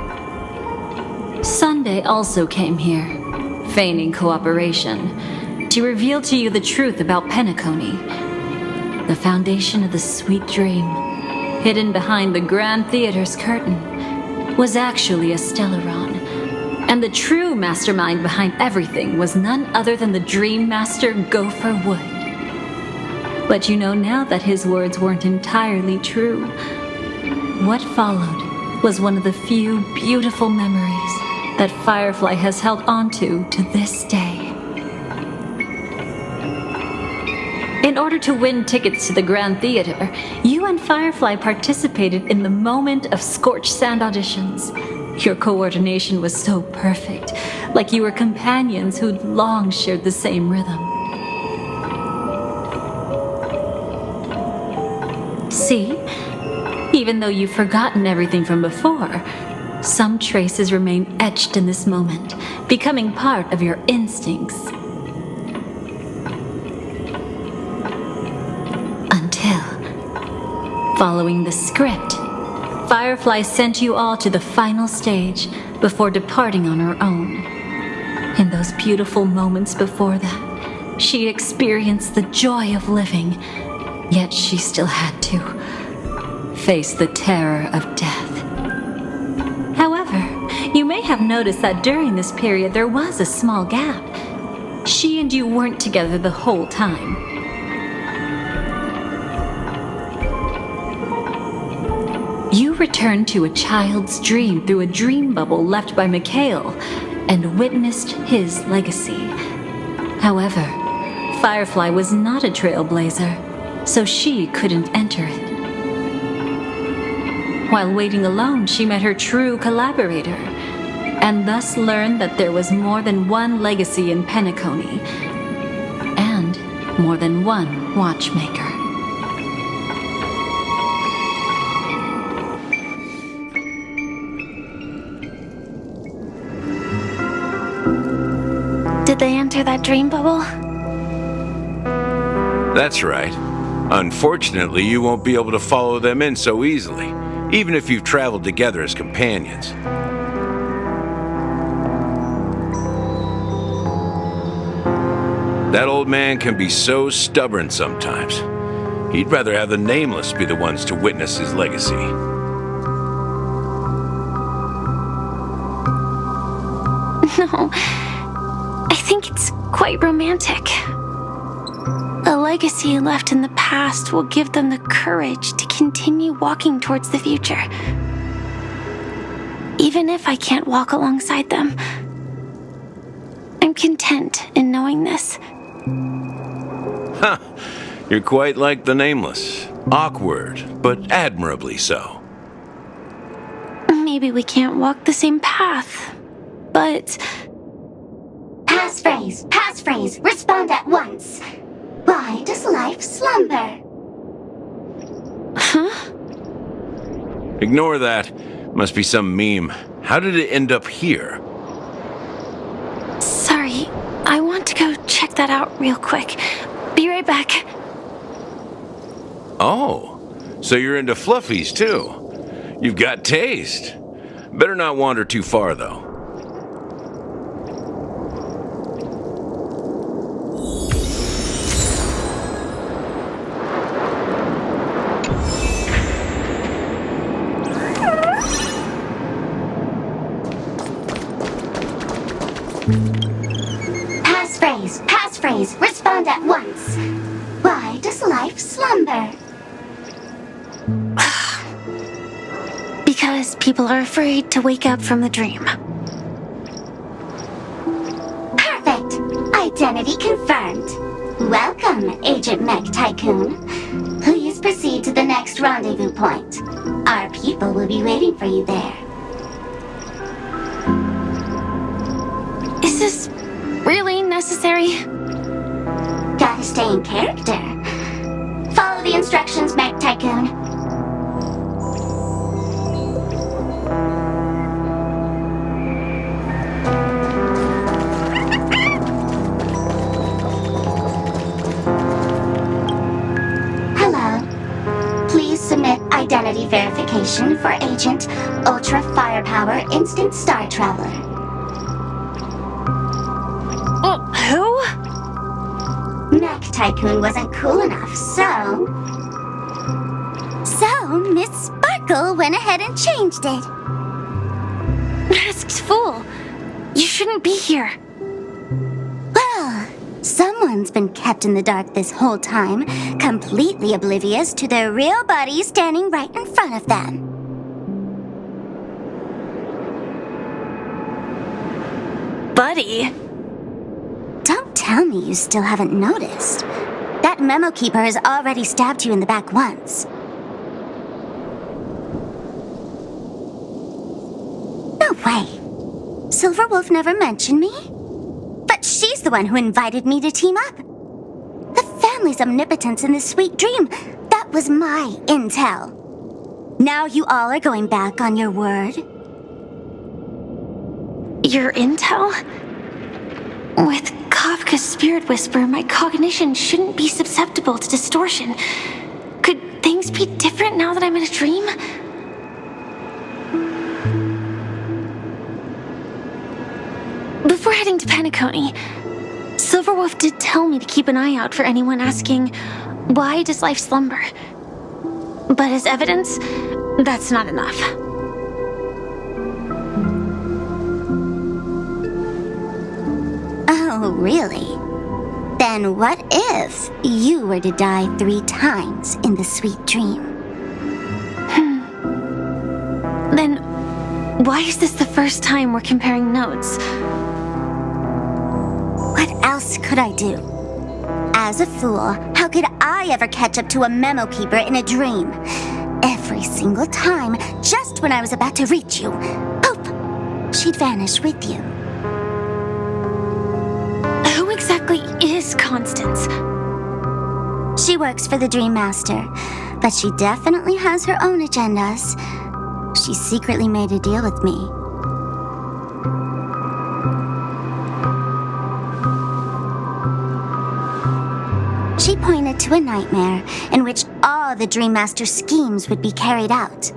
Sunday also came here, feigning cooperation, to reveal to you the truth about Penacony, the foundation of the sweet dream, hidden behind the Grand Theater's curtain, was actually a Stellaron. And the true mastermind behind everything was none other than the Dream Master Gopher Wood. But you know now that his words weren't entirely true. What followed was one of the few beautiful memories that Firefly has held onto to this day. In order to win tickets to the Grand Theater, you and Firefly participated in the Moment of Scorched Sand auditions. Your coordination was so perfect, like you were companions who'd long shared the same rhythm. See? Even though you've forgotten everything from before, some traces remain etched in this moment, becoming part of your instincts. Until, following the script, Firefly sent you all to the final stage before departing on her own. In those beautiful moments before that, she experienced the joy of living, yet she still had to face the terror of death. However, you may have noticed that during this period there was a small gap. She and you weren't together the whole time. You returned to a child's dream through a dream bubble left by Mikhail and witnessed his legacy. However, Firefly was not a trailblazer, so she couldn't enter it. While waiting alone, she met her true collaborator, and thus learned that there was more than one legacy in Penacony, and more than one watchmaker. Did they enter that dream bubble? That's right. Unfortunately, you won't be able to follow them in so easily, even if you've traveled together as companions. That old man can be so stubborn sometimes. He'd rather have the Nameless be the ones to witness his legacy. No, I think it's quite romantic. A legacy left in the past will give them the courage to continue walking towards the future. Even if I can't walk alongside them, I'm content in knowing this. Huh. You're quite like the Nameless. Awkward, but admirably so. Maybe we can't walk the same path, but... Passphrase, respond at once. Why does life slumber? Huh? Ignore that. Must be some meme. How did it end up here? Sorry, I want to go check that out real quick. Be right back. Oh, so you're into fluffies too. You've got taste. Better not wander too far though. Passphrase, respond at once. Why does life slumber? Because people are afraid to wake up from the dream. Perfect! Identity confirmed. Welcome, Agent Mech Tycoon. Please proceed to the next rendezvous point. Our people will be waiting for you there. Is this really necessary? Gotta stay in character. Follow the instructions, Mech Tycoon. Hello. Please submit identity verification for Agent Ultra Firepower Instant Star Traveler. Who? Mech Tycoon wasn't cool enough, so... So, Miss Sparkle went ahead and changed it. Masked fool. You shouldn't be here. Well, Someone's been kept in the dark this whole time, completely oblivious to their real body standing right in front of them. Buddy? Don't tell me you still haven't noticed. That memo keeper has already stabbed you in the back once. No way. Silverwolf never mentioned me? But she's the one who invited me to team up. The family's omnipotence in this sweet dream, that was my intel. Now you all are going back on your word? Your intel? With Kafka's spirit whisper, my cognition shouldn't be susceptible to distortion. Could things be different now that I'm in a dream? Before heading to Penacony, Silverwolf did tell me to keep an eye out for anyone asking, why does life slumber? But as evidence, that's not enough. Oh, really? Then what if you were to die 3 times in the sweet dream? Then why is this the first time we're comparing notes? What else could I do? As a fool, how could I ever catch up to a memo keeper in a dream? Every single time, just when I was about to reach you, poof, she'd vanish with you. Who exactly is Constance? She works for the Dream Master, but she definitely has her own agendas. She secretly made a deal with me. She pointed to a nightmare in which all the Dream Master's schemes would be carried out.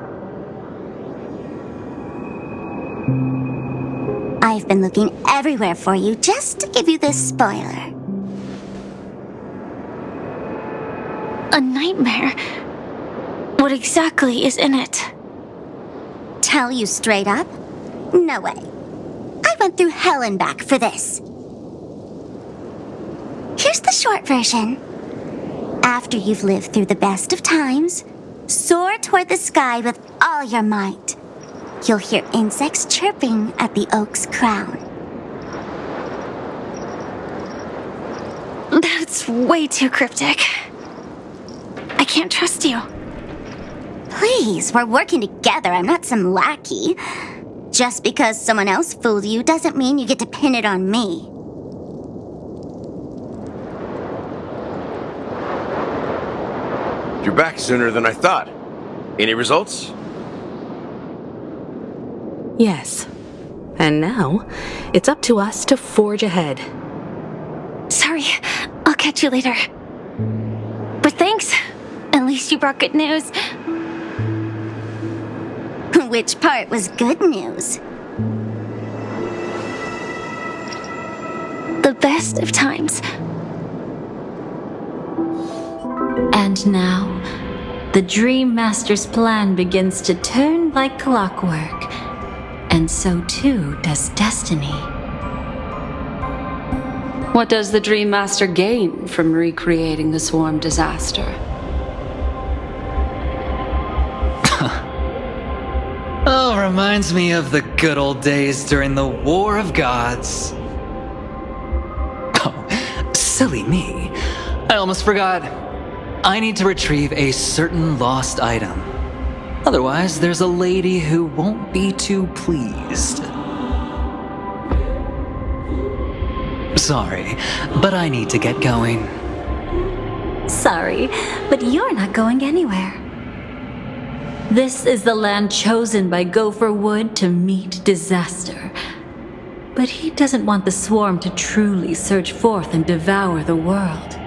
I've been looking everywhere for you just to give you this spoiler. A nightmare? What exactly is in it? Tell you straight up? No way. I went through hell and back for this. Here's the short version. After you've lived through the best of times, soar toward the sky with all your might. You'll hear insects chirping at the oak's crown. That's way too cryptic. I can't trust you. Please, we're working together. I'm not some lackey. Just because someone else fooled you doesn't mean you get to pin it on me. You're back sooner than I thought. Any results? Yes. And now, it's up to us to forge ahead. Sorry, I'll catch you later. But thanks. At least you brought good news. Which part was good news? The best of times. And now, the Dream Master's plan begins to turn like clockwork. And so too does destiny. What does the Dream Master gain from recreating the swarm disaster? Oh, reminds me of the good old days during the War of Gods. Oh, silly me. I almost forgot. I need to retrieve a certain lost item. Otherwise, there's a lady who won't be too pleased. Sorry, but I need to get going. Sorry, but you're not going anywhere. This is the land chosen by Gopher Wood to meet disaster. But he doesn't want the swarm to truly surge forth and devour the world.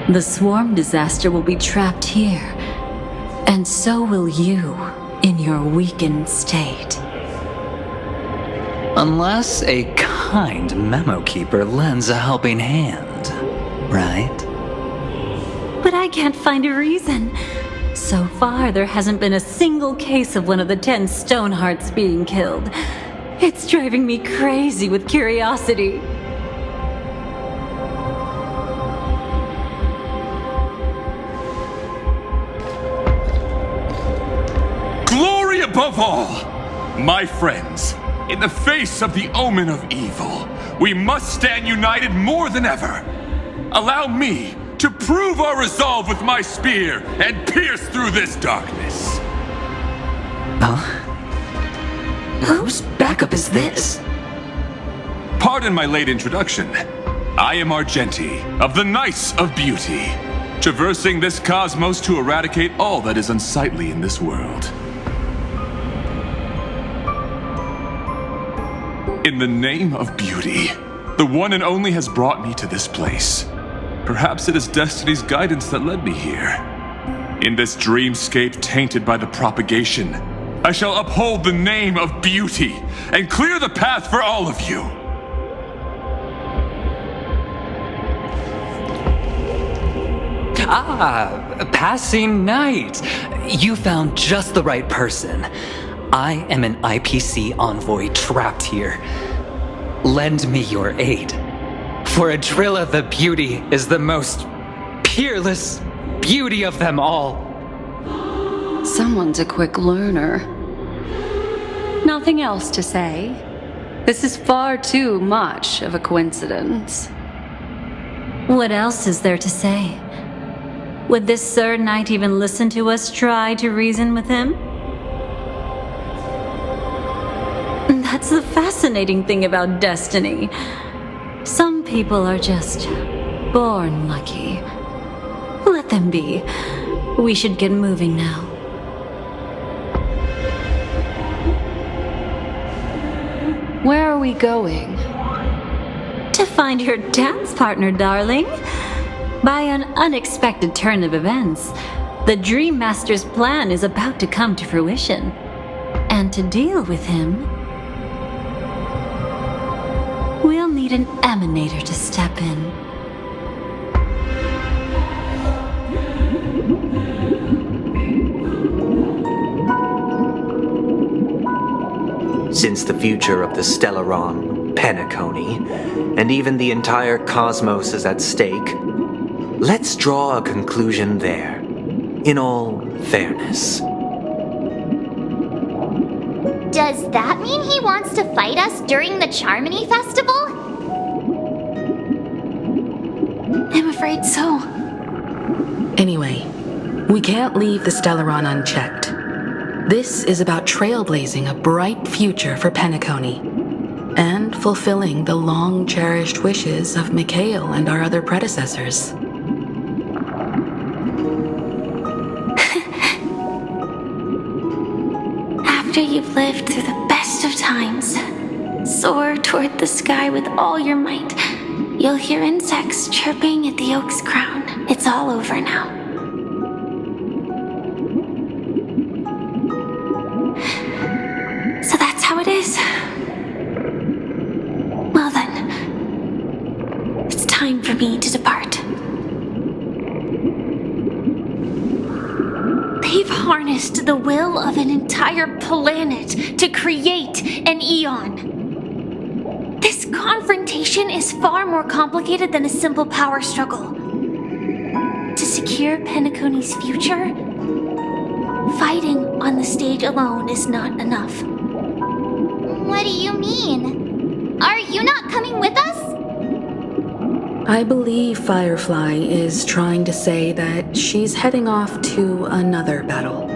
The swarm disaster will be trapped here, and so will you in your weakened state. Unless a kind memo keeper lends a helping hand, right? But I can't find a reason. So far, there hasn't been a single case of one of the 10 Stonehearts being killed. It's driving me crazy with curiosity. Glory above all! My friends, in the face of the omen of evil, we must stand united more than ever. Allow me to prove our resolve with my spear and pierce through this darkness. Whose backup is this? Pardon my late introduction. I am Argenti, of the Knights of Beauty, traversing this cosmos to eradicate all that is unsightly in this world. In the name of beauty, the one and only has brought me to this place. Perhaps it is destiny's guidance that led me here. In this dreamscape tainted by the propagation, I shall uphold the name of beauty and clear the path for all of you. Passing knight. You found just the right person. I am an IPC envoy trapped here. Lend me your aid. For Adrilla the Beauty is the most peerless beauty of them all. Someone's a quick learner. Nothing else to say. This is far too much of a coincidence. What else is there to say? Would this Sir Knight even listen to us try to reason with him? That's the fascinating thing about destiny. Some people are just born lucky. Let them be. We should get moving now. Where are we going? To find your dance partner, darling. By an unexpected turn of events, the Dream Master's plan is about to come to fruition. And to deal with him, we'll need an emanator to step in. Since the future of the Stellaron, Penacony, and even the entire cosmos is at stake, let's draw a conclusion there, in all fairness. Does that mean he wants to fight us during the Charmony Festival? I'm afraid so. Anyway, we can't leave the Stellaron unchecked. This is about trailblazing a bright future for Penacony, and fulfilling the long-cherished wishes of Mikhail and our other predecessors. After you've lived through the best of times, soar toward the sky with all your might. You'll hear insects chirping at the oak's crown. It's all over now. So that's how it is. Well then, it's time for me to depart. They've harnessed the will of an entire planet to create an eon. This confrontation is far more complicated than a simple power struggle. To secure Penacony's future, fighting on the stage alone is not enough. What do you mean? Are you not coming with us? I believe Firefly is trying to say that she's heading off to another battle.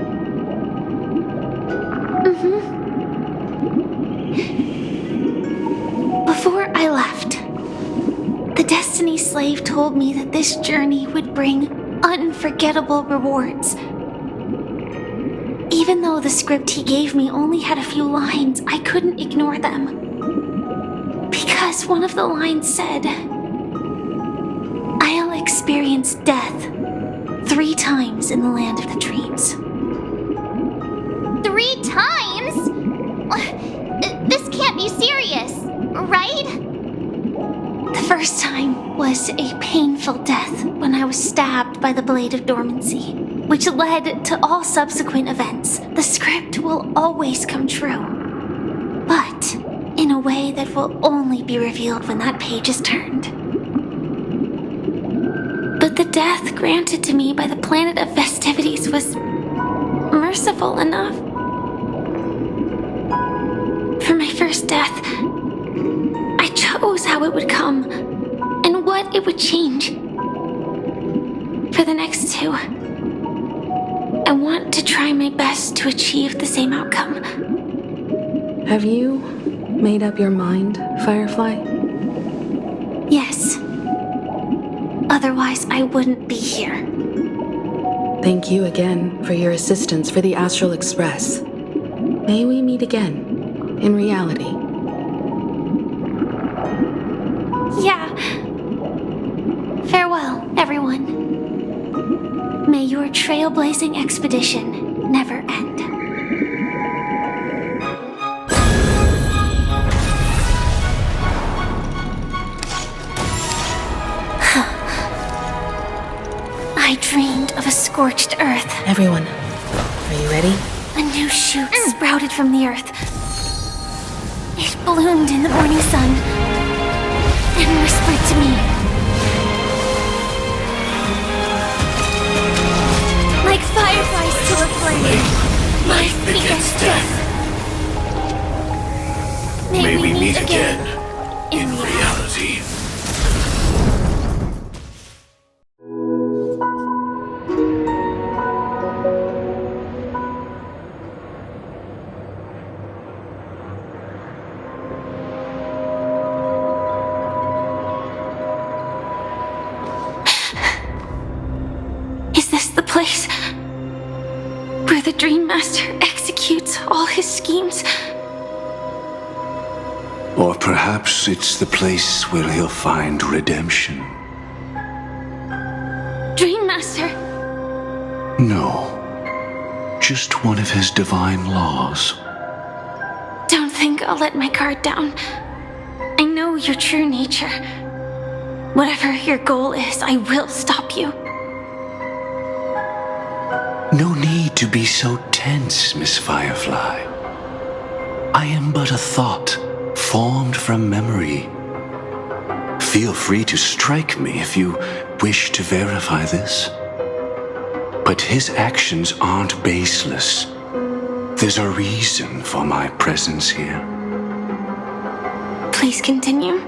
Before I left, the Destiny Slave told me that this journey would bring unforgettable rewards. Even though the script he gave me only had a few lines, I couldn't ignore them. Because one of the lines said, I'll experience death 3 times in the land of the dreams. 3 times? This can't be serious, right? The first time was a painful death when I was stabbed by the Blade of Dormancy, which led to all subsequent events. The script will always come true. But in a way that will only be revealed when that page is turned. But the death granted to me by the planet of festivities was merciful enough. For my first death, I chose how it would come and what it would change. For the next two, I want to try my best to achieve the same outcome. Have you made up your mind, Firefly? Yes. Otherwise, I wouldn't be here. Thank you again for your assistance for the Astral Express. May we meet again, in reality. Yeah. Farewell, everyone. May your trailblazing expedition never end. I dreamed of a scorched earth. Everyone, are you ready? A new shoot sprouted from the earth. It bloomed in the morning sun and whispered to me. Like fireflies to a flame, life begets death. May we meet again in reality. Is this the place where the Dream Master executes all his schemes? Or perhaps it's the place where he'll find redemption. Dream Master? No. Just one of his divine laws. Don't think I'll let my guard down. I know your true nature. Whatever your goal is, I will stop you. No need to be so tense, Miss Firefly. I am but a thought, formed from memory. Feel free to strike me if you wish to verify this. But his actions aren't baseless. There's a reason for my presence here. Please continue.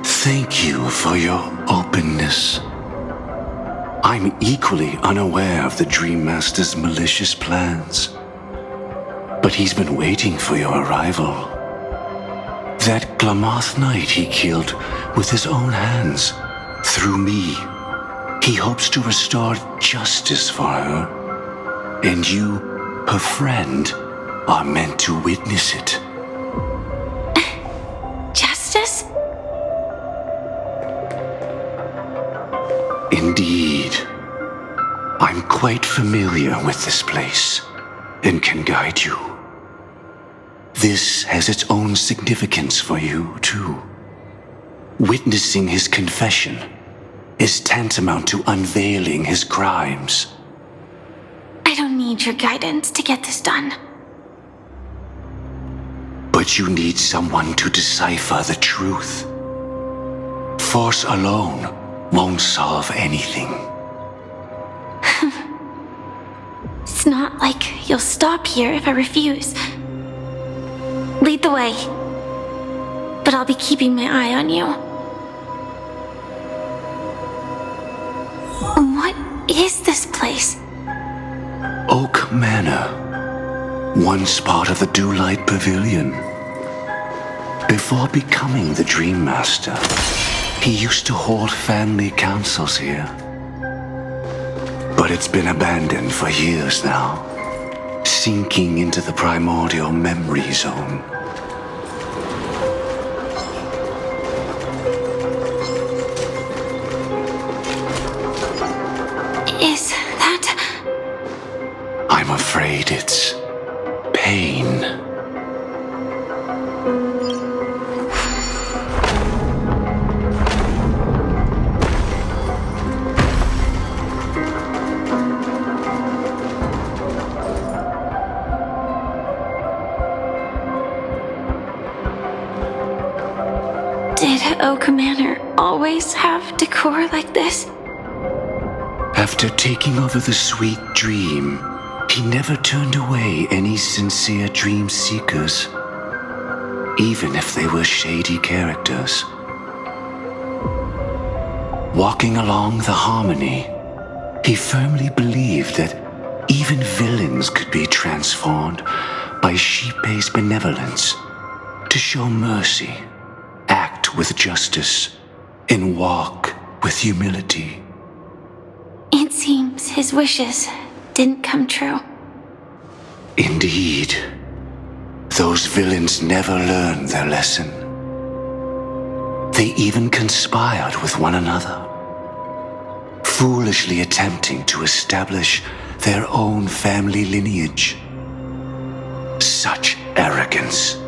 Thank you for your openness. I'm equally unaware of the Dream Master's malicious plans. But he's been waiting for your arrival. That Glamoth Knight he killed with his own hands, through me. He hopes to restore justice for her. And you, her friend, are meant to witness it. Justice? Indeed. I'm quite familiar with this place and can guide you. This has its own significance for you, too. Witnessing his confession is tantamount to unveiling his crimes. I don't need your guidance to get this done. But you need someone to decipher the truth. Force alone won't solve anything. It's not like you'll stop here if I refuse. Lead the way. But I'll be keeping my eye on you. What is this place? Oak Manor. Once part of the Dewlight Pavilion. Before becoming the Dream Master, he used to hold family councils here. But it's been abandoned for years now, sinking into the primordial memory zone. Is that... I'm afraid it's pain. Oak Manor always have decor like this? After taking over the Sweet Dream, he never turned away any sincere dream seekers, even if they were shady characters. Walking along the Harmony, he firmly believed that even villains could be transformed by sheep-based benevolence to show mercy, act with justice, and walk with humility. It seems his wishes didn't come true. Indeed, those villains never learned their lesson. They even conspired with one another, foolishly attempting to establish their own family lineage. Such arrogance.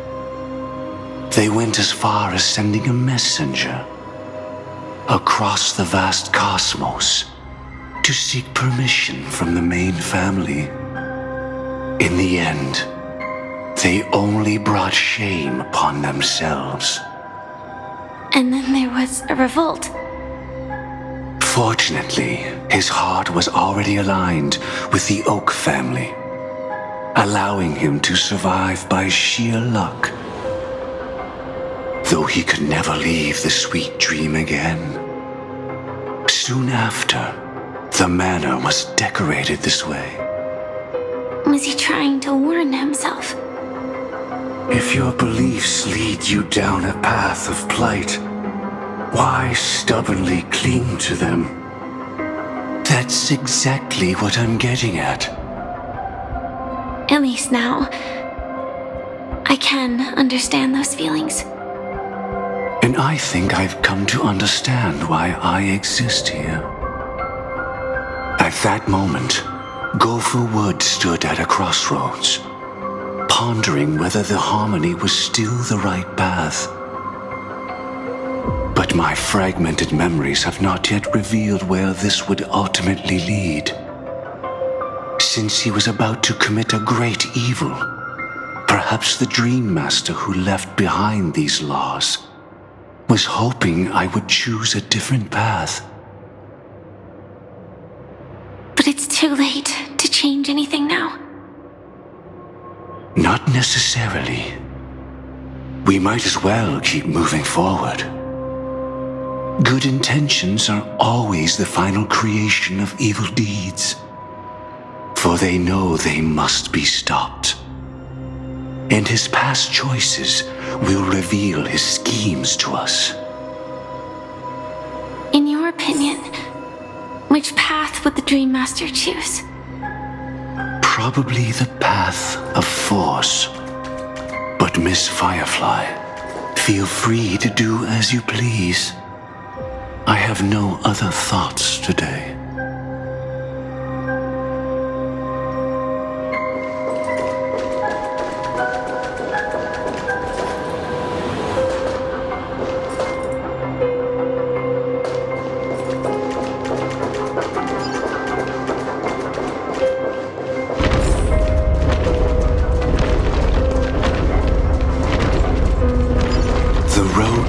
They went as far as sending a messenger across the vast cosmos to seek permission from the main family. In the end, they only brought shame upon themselves. And then there was a revolt. Fortunately, his heart was already aligned with the Oak family, allowing him to survive by sheer luck. Though he could never leave the Sweet Dream again. Soon after, the manor was decorated this way. Was he trying to warn himself? If your beliefs lead you down a path of plight, why stubbornly cling to them? That's exactly what I'm getting at. At least now, I can understand those feelings. And I think I've come to understand why I exist here. At that moment, Gopher Wood stood at a crossroads, pondering whether the Harmony was still the right path. But my fragmented memories have not yet revealed where this would ultimately lead. Since he was about to commit a great evil, perhaps the Dream Master who left behind these laws was hoping I would choose a different path. But it's too late to change anything now. Not necessarily. We might as well keep moving forward. Good intentions are always the final creation of evil deeds, for they know they must be stopped. And his past choices will reveal his schemes to us. In your opinion, which path would the Dream Master choose? Probably the path of force. But Miss Firefly, feel free to do as you please. I have no other thoughts today.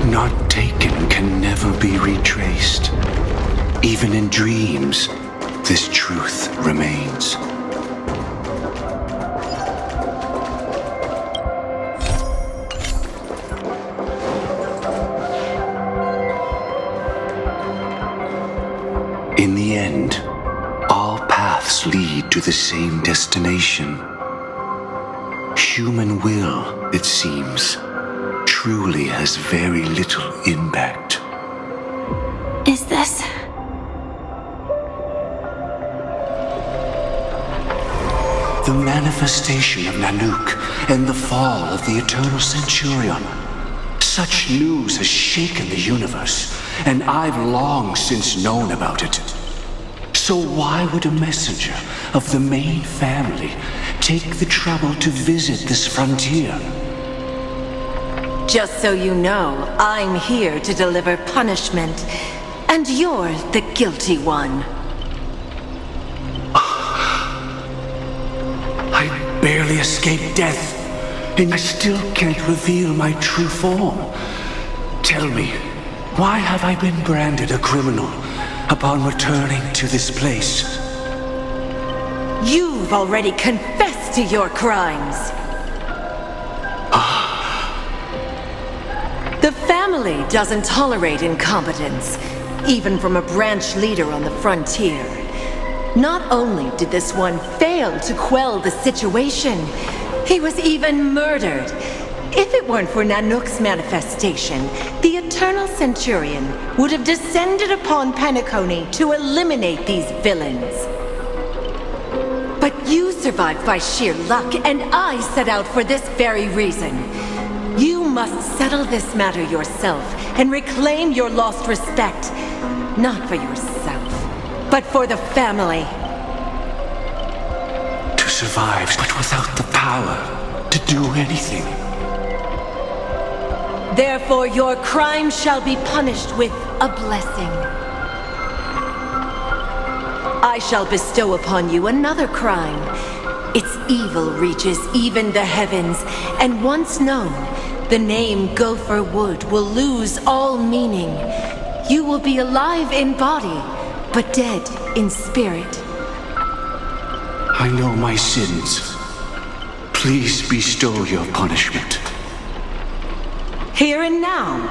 Not taken can never be retraced. Even in dreams, this truth remains. In the end, all paths lead to the same destination. Human will, it seems, truly has very little impact. Is this... the manifestation of Nanook and the fall of the Eternal Centurion? Such news has shaken the universe, and I've long since known about it. So why would a messenger of the main family take the trouble to visit this frontier? Just so you know, I'm here to deliver punishment, and you're the guilty one. I barely escaped death, and I still can't reveal my true form. Tell me, Why have I been branded a criminal upon returning to this place? You've already confessed to your crimes. The family doesn't tolerate incompetence, even from a branch leader on the frontier. Not only did this one fail to quell the situation, he was even murdered. If it weren't for Nanook's manifestation, the Eternal Centurion would have descended upon Penacony to eliminate these villains. But you survived by sheer luck, and I set out for this very reason. You must settle this matter yourself and reclaim your lost respect. Not for yourself, but for the family. To survive, but without the power to do anything. Therefore, your crime shall be punished with a blessing. I shall bestow upon you another crime. Its evil reaches even the heavens, and once known, the name Gopher Wood will lose all meaning. You will be alive in body, but dead in spirit. I know my sins. Please bestow your punishment. Here and now?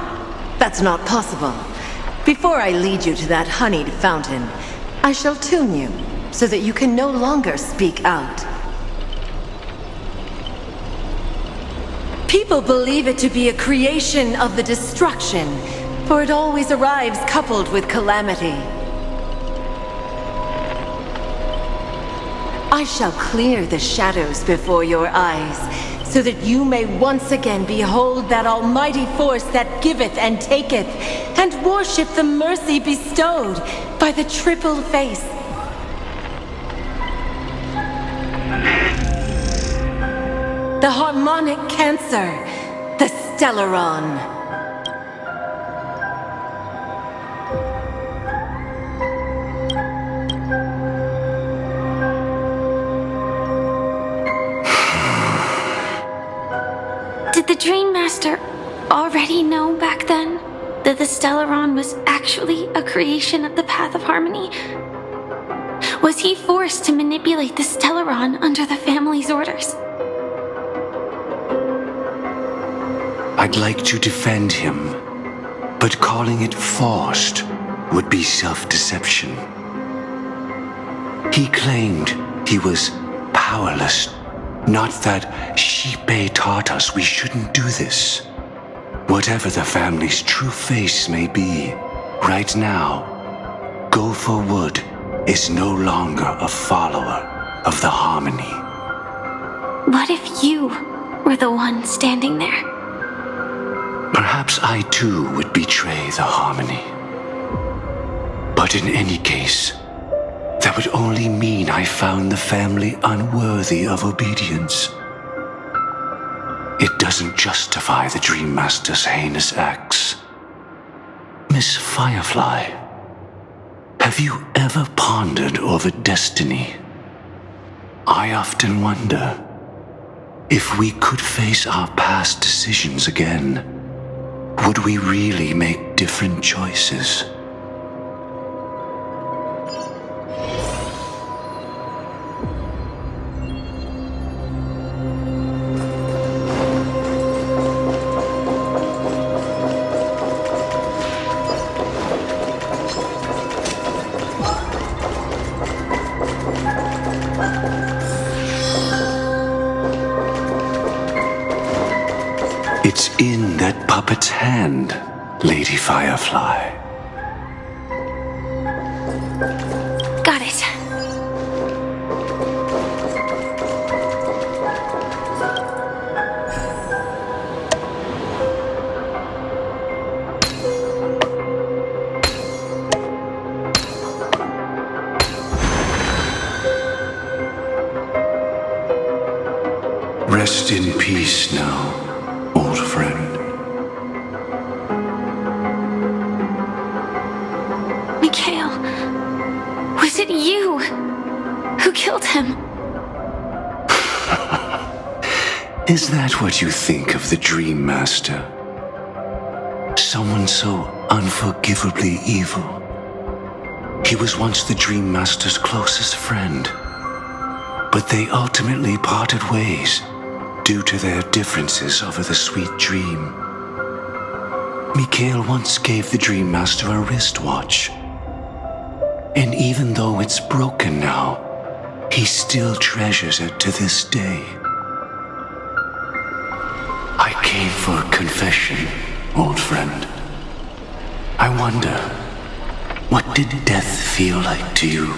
That's not possible. Before I lead you to that honeyed fountain, I shall tune you so that you can no longer speak out. People believe it to be a creation of the destruction, for it always arrives coupled with calamity. I shall clear the shadows before your eyes, so that you may once again behold that almighty force that giveth and taketh, and worship the mercy bestowed by the triple face. The harmonic cancer, the Stellaron. Did the Dream Master already know back then that the Stellaron was actually a creation of the Path of Harmony? Was he forced to manipulate the Stellaron under the family's orders? I'd like to defend him, but calling it forced would be self-deception. He claimed he was powerless, not that Xipe taught us we shouldn't do this. Whatever the family's true face may be, right now, Gopher Wood is no longer a follower of the Harmony. What if you were the one standing there? Perhaps I too would betray the Harmony. But in any case, that would only mean I found the family unworthy of obedience. It doesn't justify the Dream Master's heinous acts. Miss Firefly, have you ever pondered over destiny? I often wonder if we could face our past decisions again, would we really make different choices? It's in that puppet's hand, Lady Firefly. Got it. Rest in peace now, old friend. Mikhail, was it you who killed him? Is that what you think of the Dream Master? Someone so unforgivably evil. He was once the Dream Master's closest friend, but they ultimately parted ways due to their differences over the sweet dream. Mikhail once gave the Dream Master a wristwatch, and even though it's broken now, he still treasures it to this day. I came for a confession, old friend. I wonder, what did death feel like to you?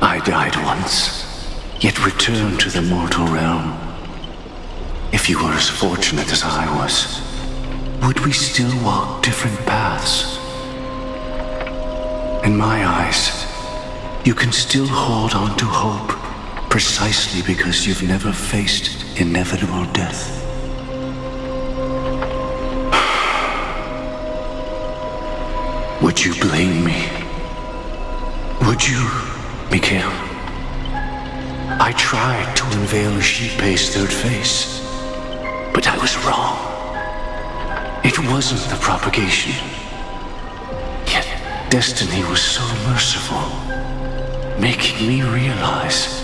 I died once, yet returned to the mortal realm. If you were as fortunate as I was, would we still walk different paths? In my eyes, you can still hold on to hope precisely because you've never faced inevitable death. Would you blame me? Would you, Mikhail? I tried to unveil Xipe's third face, but I was wrong. It wasn't the propagation. Yet destiny was so merciful, making me realize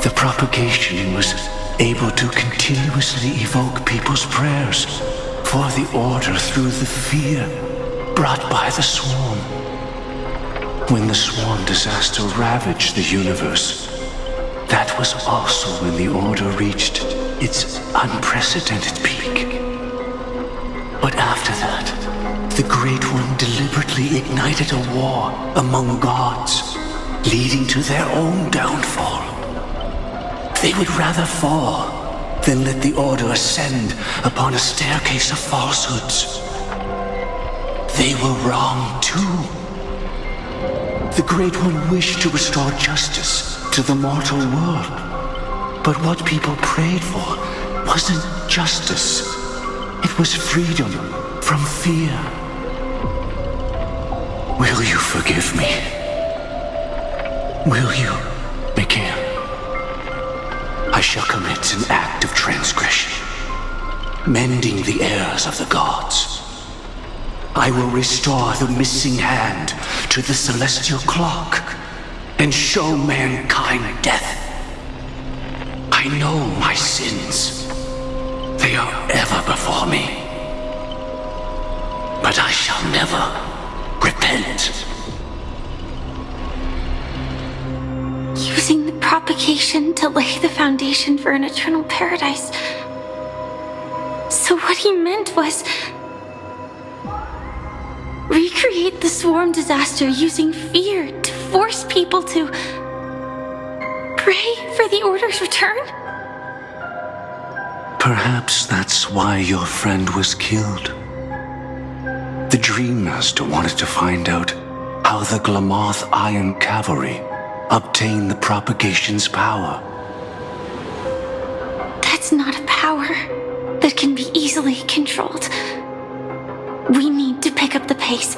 the propagation was able to continuously evoke people's prayers for the order through the fear brought by the swarm. When the swarm disaster ravaged the universe, that was also when the order reached its unprecedented peak. But after that, the Great One deliberately ignited a war among gods, leading to their own downfall. They would rather fall than let the order ascend upon a staircase of falsehoods. They were wrong too. The Great One wished to restore justice to the mortal world. But what people prayed for wasn't justice. It was freedom from fear. Will you forgive me? Will you, Mikhail? I shall commit an act of transgression, mending the errors of the gods. I will restore the missing hand to the celestial clock and show mankind death. I know my sins. They are ever before me. But I shall never repent. Using the propagation to lay the foundation for an eternal paradise. So what he meant was recreate the swarm disaster using fear to force people to pray for the Order's return? Perhaps that's why your friend was killed. The Dream Master wanted to find out how the Glamoth Iron Cavalry obtained the propagation's power. That's not a power that can be easily controlled. We need to pick up the pace.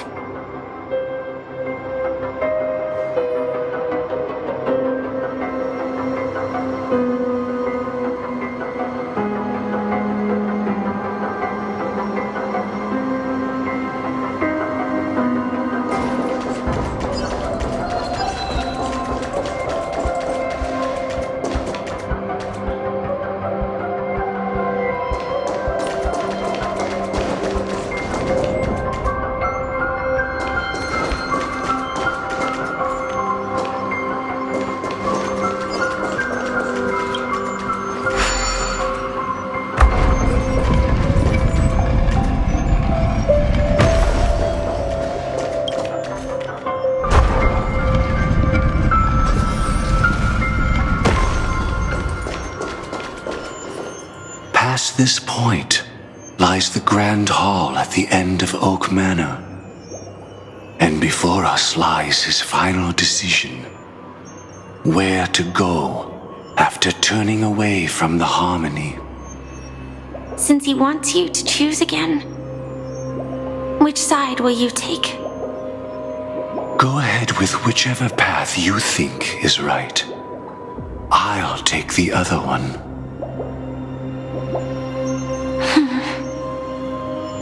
Past this point lies the Grand Hall at the end of Oak Manor. And before us lies his final decision. Where to go after turning away from the harmony. Since he wants you to choose again, which side will you take? Go ahead with whichever path you think is right. I'll take the other one.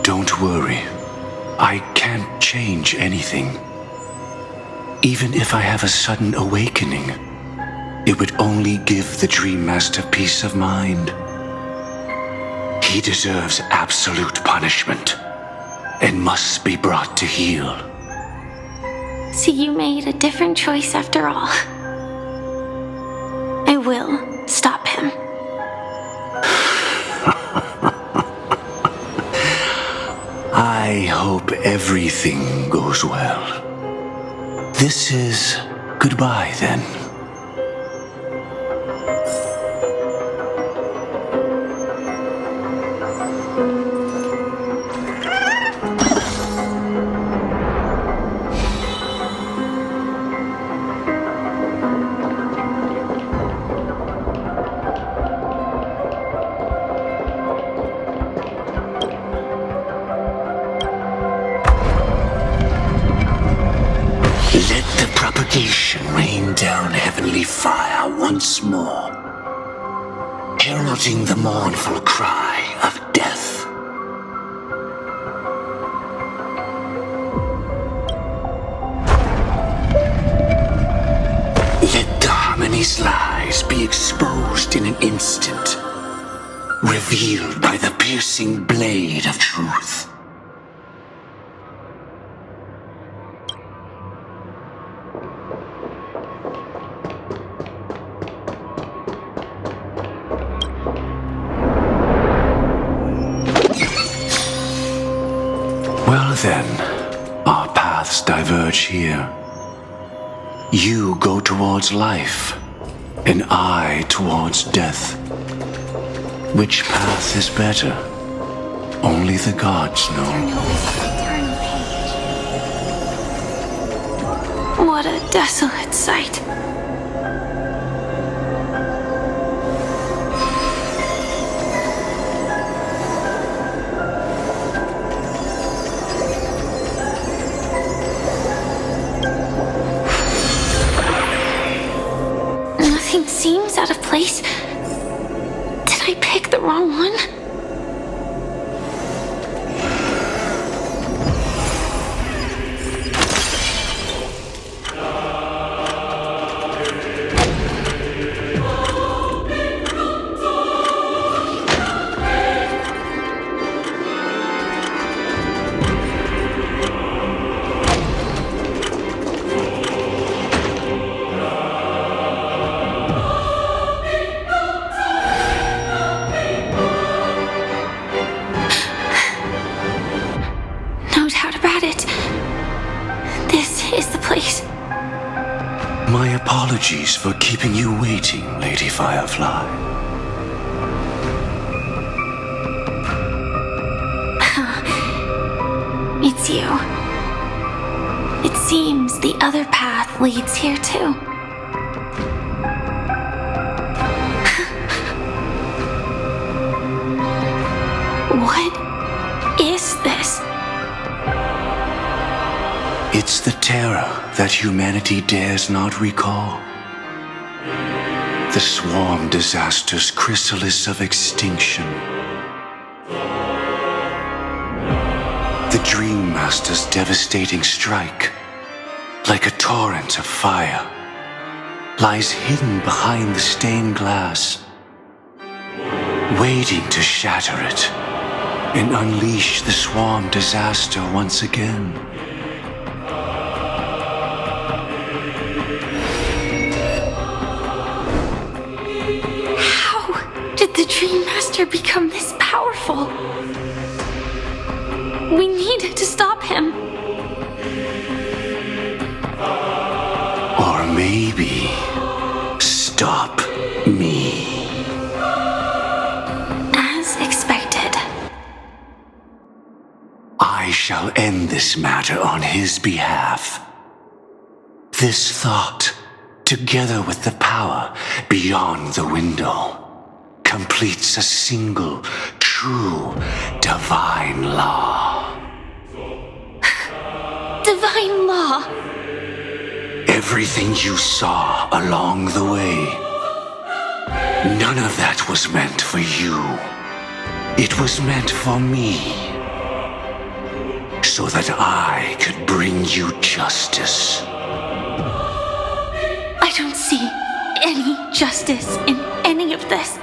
Don't Don't worry. I can't change anything. Even if I have a sudden awakening, it would only give the Dream Master peace of mind. He deserves absolute punishment and must be brought to heel. So you made a different choice after all. I will stop him. I hope everything goes well. This is goodbye, then. Rain down heavenly fire once more, heralding the mournful cry of death. Let the harmony's lies be exposed in an instant, revealed by the piercing blade of truth. Well then, our paths diverge here. You go towards life, and I towards death. Which path is better? Only the gods know. What a desolate sight. Nothing seems out of place. Did I pick the wrong one? My apologies for keeping you waiting, Lady Firefly. It's you. It seems the other path leads here too. What is this? It's the terror that humanity dares not recall. The swarm disaster's chrysalis of extinction. The Dream Master's devastating strike, like a torrent of fire, lies hidden behind the stained glass, waiting to shatter it and unleash the swarm disaster once again. Did the Dream Master become this powerful? We need to stop him. Or maybe stop me. As expected. I shall end this matter on his behalf. This thought, together with the power beyond the window, completes a single, true, divine law. Divine law? Everything you saw along the way, none of that was meant for you. It was meant for me. so that I could bring you justice. I don't see any justice in any of this.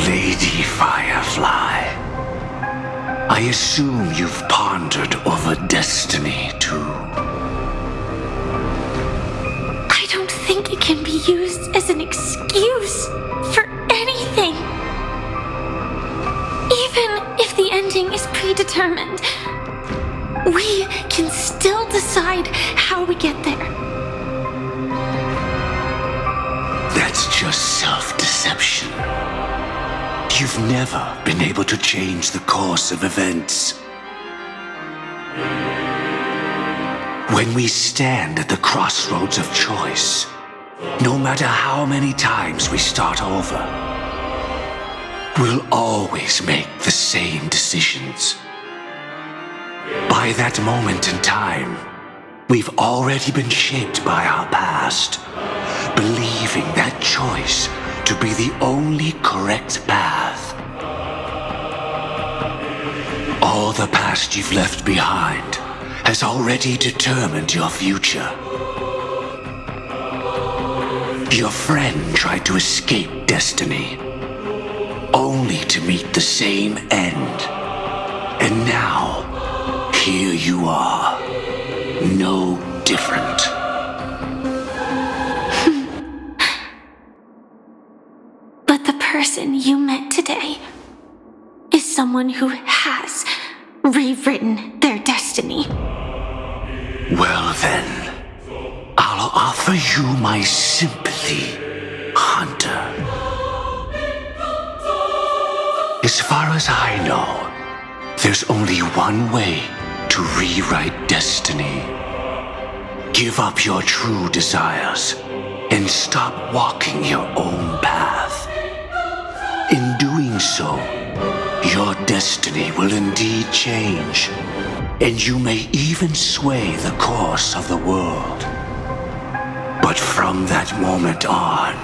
Lady Firefly, I assume you've pondered over destiny too. I don't think it can be used as an excuse for anything. Even if the ending is predetermined, we can still decide how we get there. That's just self-deception. You've never been able to change the course of events. When we stand at the crossroads of choice, no matter how many times we start over, we'll always make the same decisions. By that moment in time, we've already been shaped by our past, believing that choice to be the only correct path. All the past you've left behind has already determined your future. Your friend tried to escape destiny, only to meet the same end. And now, here you are, no different. But the person you met today is someone who has rewritten their destiny. Well then, I'll offer you my sympathy, Hunter. As far as I know, there's only one way to rewrite destiny. Give up your true desires and stop walking your own path. In doing so, your destiny will indeed change, and you may even sway the course of the world. But from that moment on,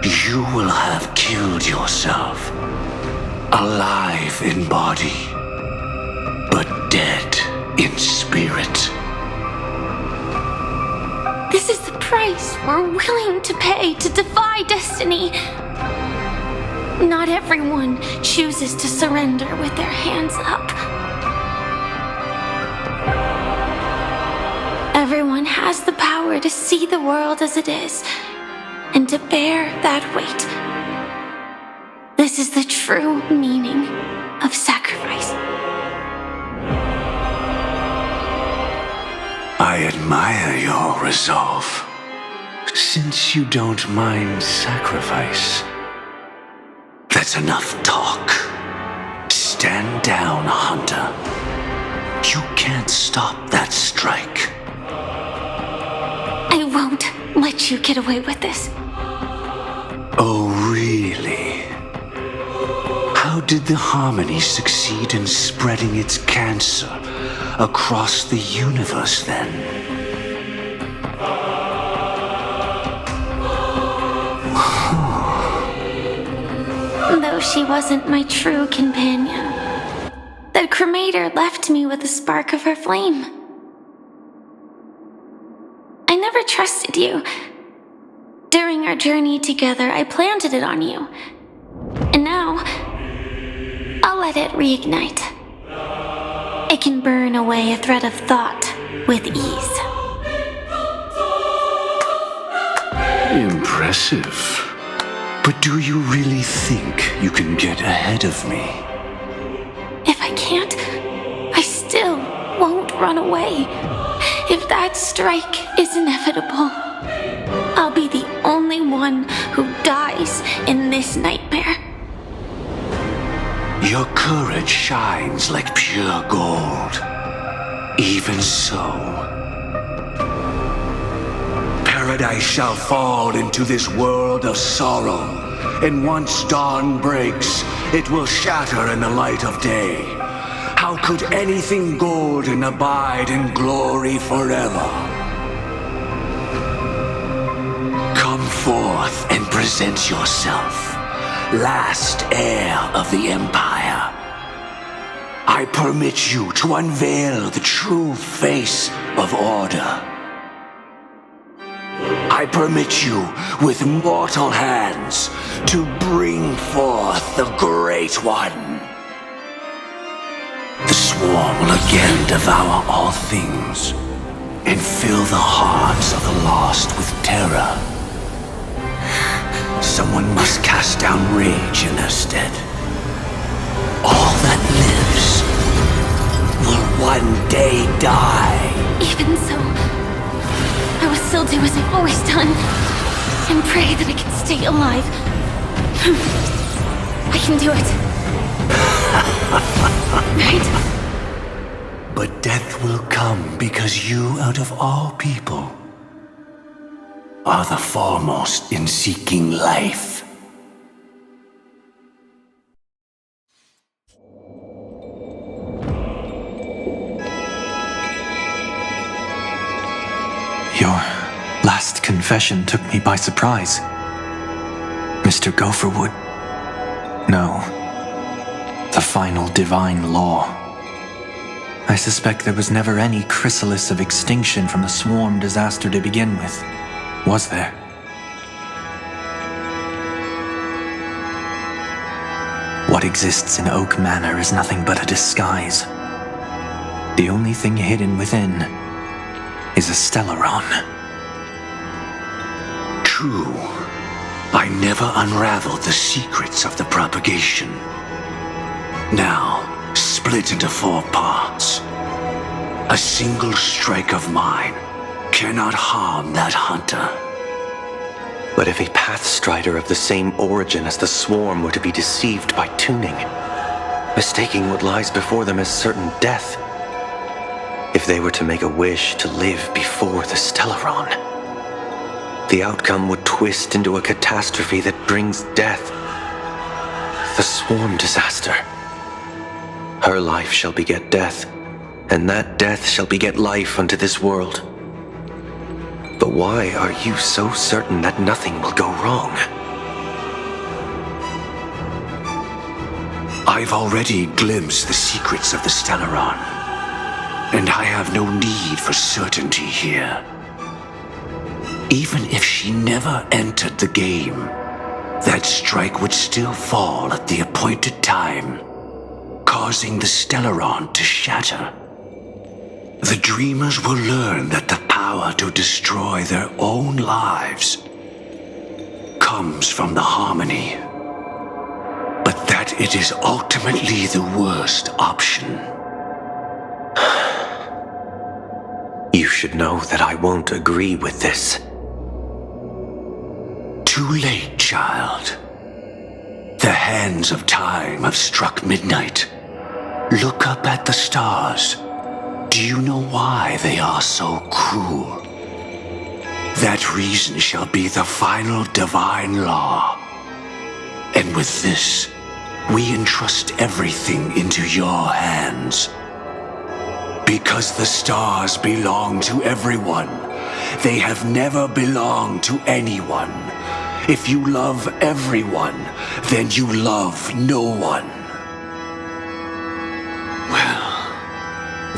you will have killed yourself, alive in body, but dead in spirit. This is the price we're willing to pay to defy destiny. Not everyone chooses to surrender with their hands up. Everyone has the power to see the world as it is, and to bear that weight. This is the true meaning of sacrifice. I admire your resolve. Since you don't mind sacrifice, that's enough talk. Stand down, Hunter. You can't stop that strike. I won't let you get away with this. Oh, really? How did the Harmony succeed in spreading its cancer across the universe then? Though she wasn't my true companion, the cremator left me with a spark of her flame. I never trusted you. During our journey together, I planted it on you. And now, I'll let it reignite. It can burn away a thread of thought with ease. Impressive. But do you really think you can get ahead of me? If I can't, I still won't run away. If that strike is inevitable, I'll be the only one who dies in this nightmare. Your courage shines like pure gold. Even so, paradise shall fall into this world of sorrow, and once dawn breaks, it will shatter in the light of day. How could anything golden abide in glory forever? Come forth and present yourself, last heir of the Empire. I permit you to unveil the true face of order. I permit you, with mortal hands, to bring forth the Great One. The swarm will again devour all things and fill the hearts of the lost with terror. Someone must cast down rage in their stead. All that lives will one day die. Even so, I will still do as I've always done and pray that I can stay alive. I can do it. Right? But death will come because you, out of all people, are the foremost in seeking life. Your last confession took me by surprise. Mr. Gopherwood. No. The final divine law. I suspect there was never any chrysalis of extinction from the swarm disaster to begin with. Was there? What exists in Oak Manor is nothing but a disguise. The only thing hidden within is a Stellaron. True. I never unraveled the secrets of the propagation. Now, split into 4 parts. A single strike of mine cannot harm that hunter. But if a Pathstrider of the same origin as the swarm were to be deceived by tuning, mistaking what lies before them as certain death, if they were to make a wish to live before the Stellaron, the outcome would twist into a catastrophe that brings death. The swarm disaster. Her life shall beget death, and that death shall beget life unto this world. But why are you so certain that nothing will go wrong? I've already glimpsed the secrets of the Stellaron, and I have no need for certainty here. Even if she never entered the game, that strike would still fall at the appointed time, causing the Stellaron to shatter. The dreamers will learn that the power to destroy their own lives comes from the harmony, but that it is ultimately the worst option. You should know that I won't agree with this. Too late, child. The hands of time have struck midnight. Look up at the stars. Do you know why they are so cruel? That reason shall be the final divine law. And with this, we entrust everything into your hands. Because the stars belong to everyone, they have never belonged to anyone. If you love everyone, then you love no one.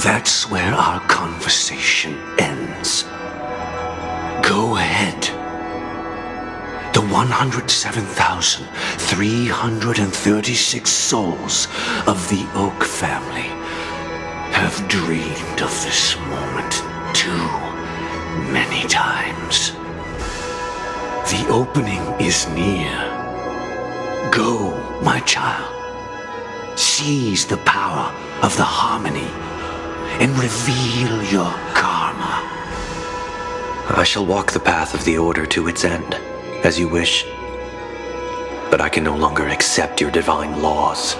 That's where our conversation ends. Go ahead. The 107,336 souls of the Oak family have dreamed of this moment too many times. The opening is near. Go, my child. Seize the power of the harmony and reveal your karma. I shall walk the path of the Order to its end, as you wish. But I can no longer accept your divine laws.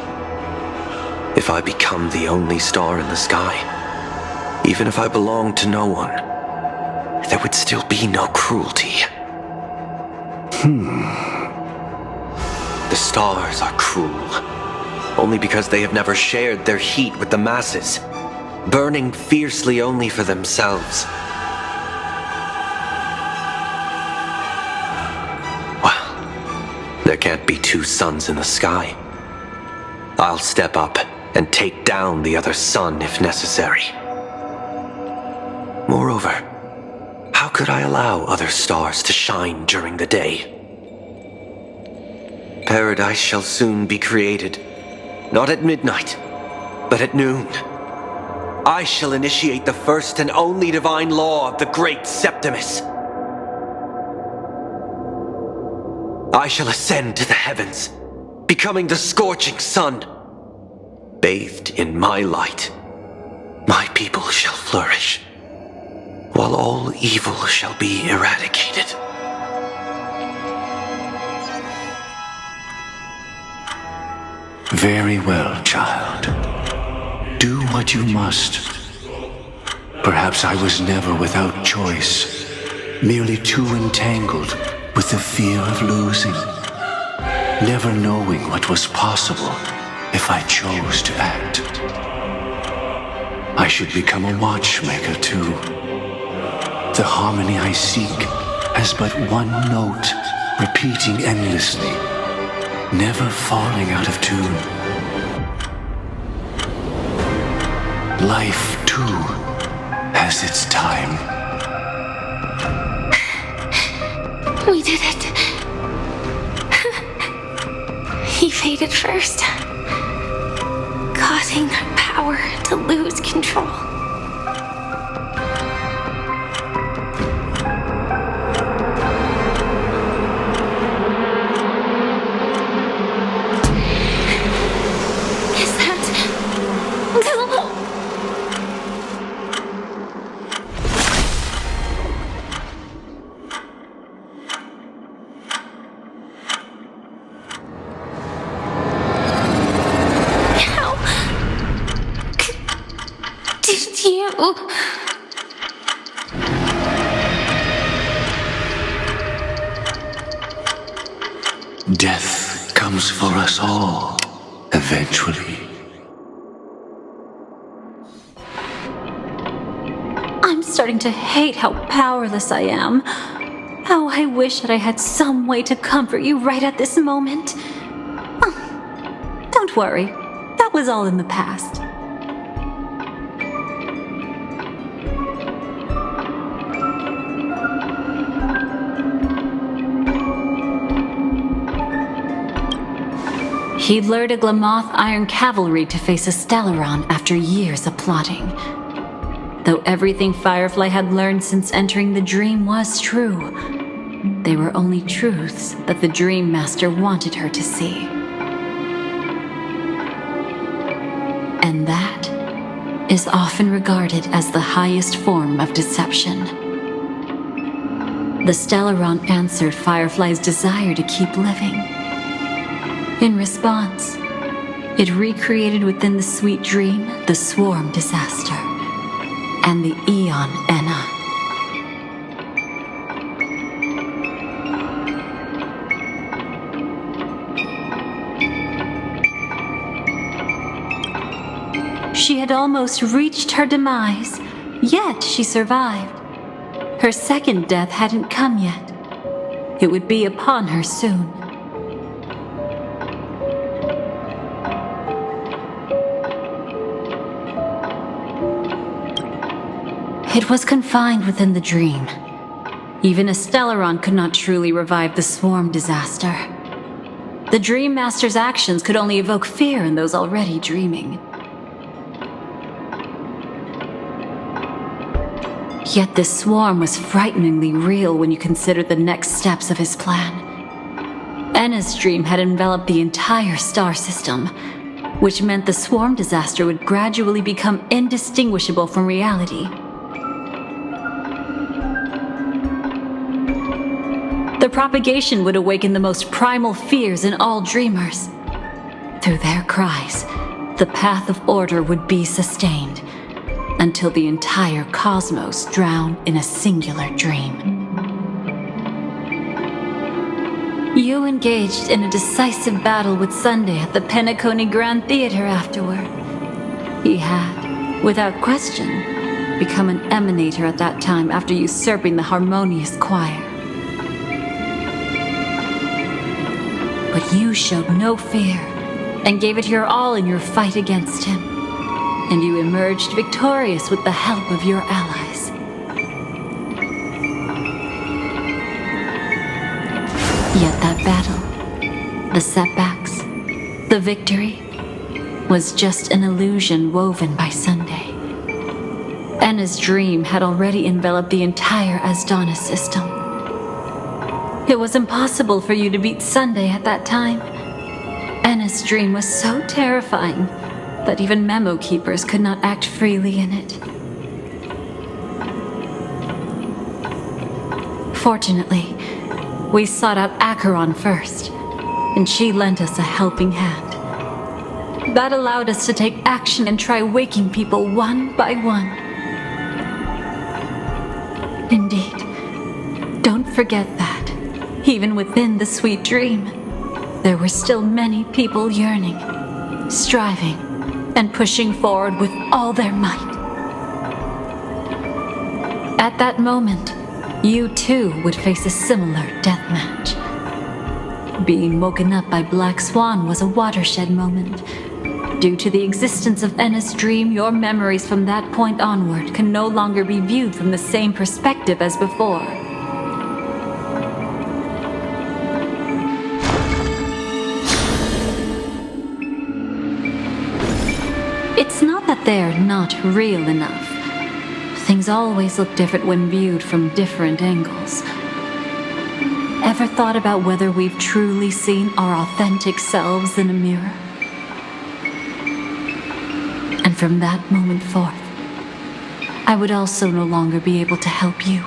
If I become the only star in the sky, even if I belong to no one, there would still be no cruelty. The stars are cruel, only because they have never shared their heat with the masses, burning fiercely only for themselves. Well, there can't be 2 suns in the sky. I'll step up and take down the other sun if necessary. Moreover, how could I allow other stars to shine during the day? Paradise shall soon be created, not at midnight, but at noon. I shall initiate the first and only divine law of the great Septimus. I shall ascend to the heavens, becoming the scorching sun. Bathed in my light, my people shall flourish, while all evil shall be eradicated. Very well, child. Do what you must. Perhaps I was never without choice, merely too entangled with the fear of losing, never knowing what was possible if I chose to act. I should become a watchmaker too. The harmony I seek has but one note, repeating endlessly, never falling out of tune. Life, too, has its time. We did it. He faded first, causing the power to lose control. Is that... Did you... Death comes for us all, eventually. I'm starting to hate how powerless I am. How I wish that I had some way to comfort you right at this moment. Oh, don't worry, that was all in the past. He'd lured a Glamoth Iron Cavalry to face a Stellaron after years of plotting. Though everything Firefly had learned since entering the dream was true, they were only truths that the Dream Master wanted her to see. And that is often regarded as the highest form of deception. The Stellaron answered Firefly's desire to keep living. In response, it recreated within the sweet dream the Swarm disaster and the Eon Enna. She had almost reached her demise, yet she survived. Her second death hadn't come yet. It would be upon her soon. It was confined within the dream. Even a Stellaron could not truly revive the Swarm disaster. The Dream Master's actions could only evoke fear in those already dreaming. Yet this Swarm was frighteningly real when you consider the next steps of his plan. Enna's dream had enveloped the entire star system, which meant the Swarm disaster would gradually become indistinguishable from reality. The propagation would awaken the most primal fears in all dreamers. Through their cries, the path of order would be sustained, until the entire cosmos drowned in a singular dream. You engaged in a decisive battle with Sunday at the Penacony Grand Theater afterward. He had, without question, become an emanator at that time after usurping the harmonious choir. But you showed no fear, and gave it your all in your fight against him. And you emerged victorious with the help of your allies. Yet that battle, the setbacks, the victory, was just an illusion woven by Sunday. Enna's dream had already enveloped the entire Asdana system. It was impossible for you to beat Sunday at that time. Enna's dream was so terrifying that even memo keepers could not act freely in it. Fortunately, we sought out Acheron first, and she lent us a helping hand. That allowed us to take action and try waking people one by one. Indeed, don't forget that, even within the sweet dream, there were still many people yearning, striving, and pushing forward with all their might. At that moment, you too would face a similar deathmatch. Being woken up by Black Swan was a watershed moment. Due to the existence of Enna's dream, your memories from that point onward can no longer be viewed from the same perspective as before. It's not that they're not real enough. Things always look different when viewed from different angles. Ever thought about whether we've truly seen our authentic selves in a mirror? And from that moment forth, I would also no longer be able to help you.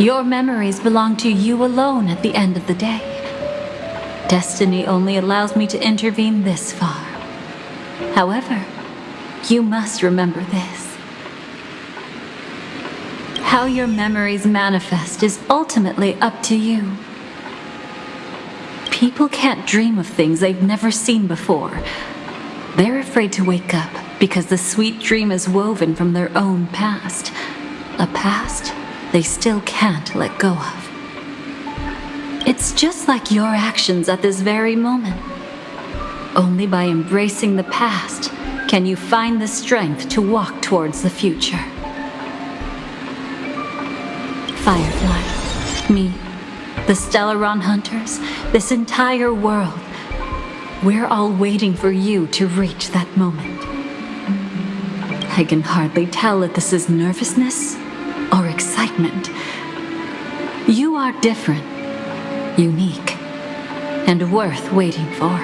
Your memories belong to you alone at the end of the day. Destiny only allows me to intervene this far. However, you must remember this. How your memories manifest is ultimately up to you. People can't dream of things they've never seen before. They're afraid to wake up because the sweet dream is woven from their own past. A past they still can't let go of. It's just like your actions at this very moment. Only by embracing the past can you find the strength to walk towards the future. Firefly, me, the Stellaron Hunters, this entire world, we're all waiting for you to reach that moment. I can hardly tell if this is nervousness or excitement. You are different, unique, and worth waiting for.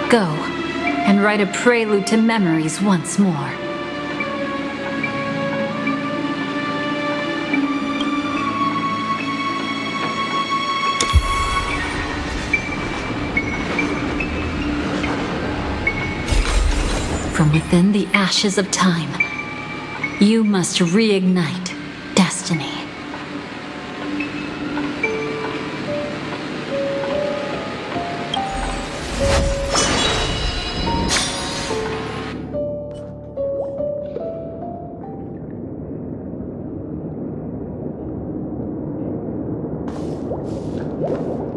Go and write a prelude to memories once more. From within the ashes of time, you must reignite destiny.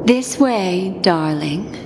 This way, darling.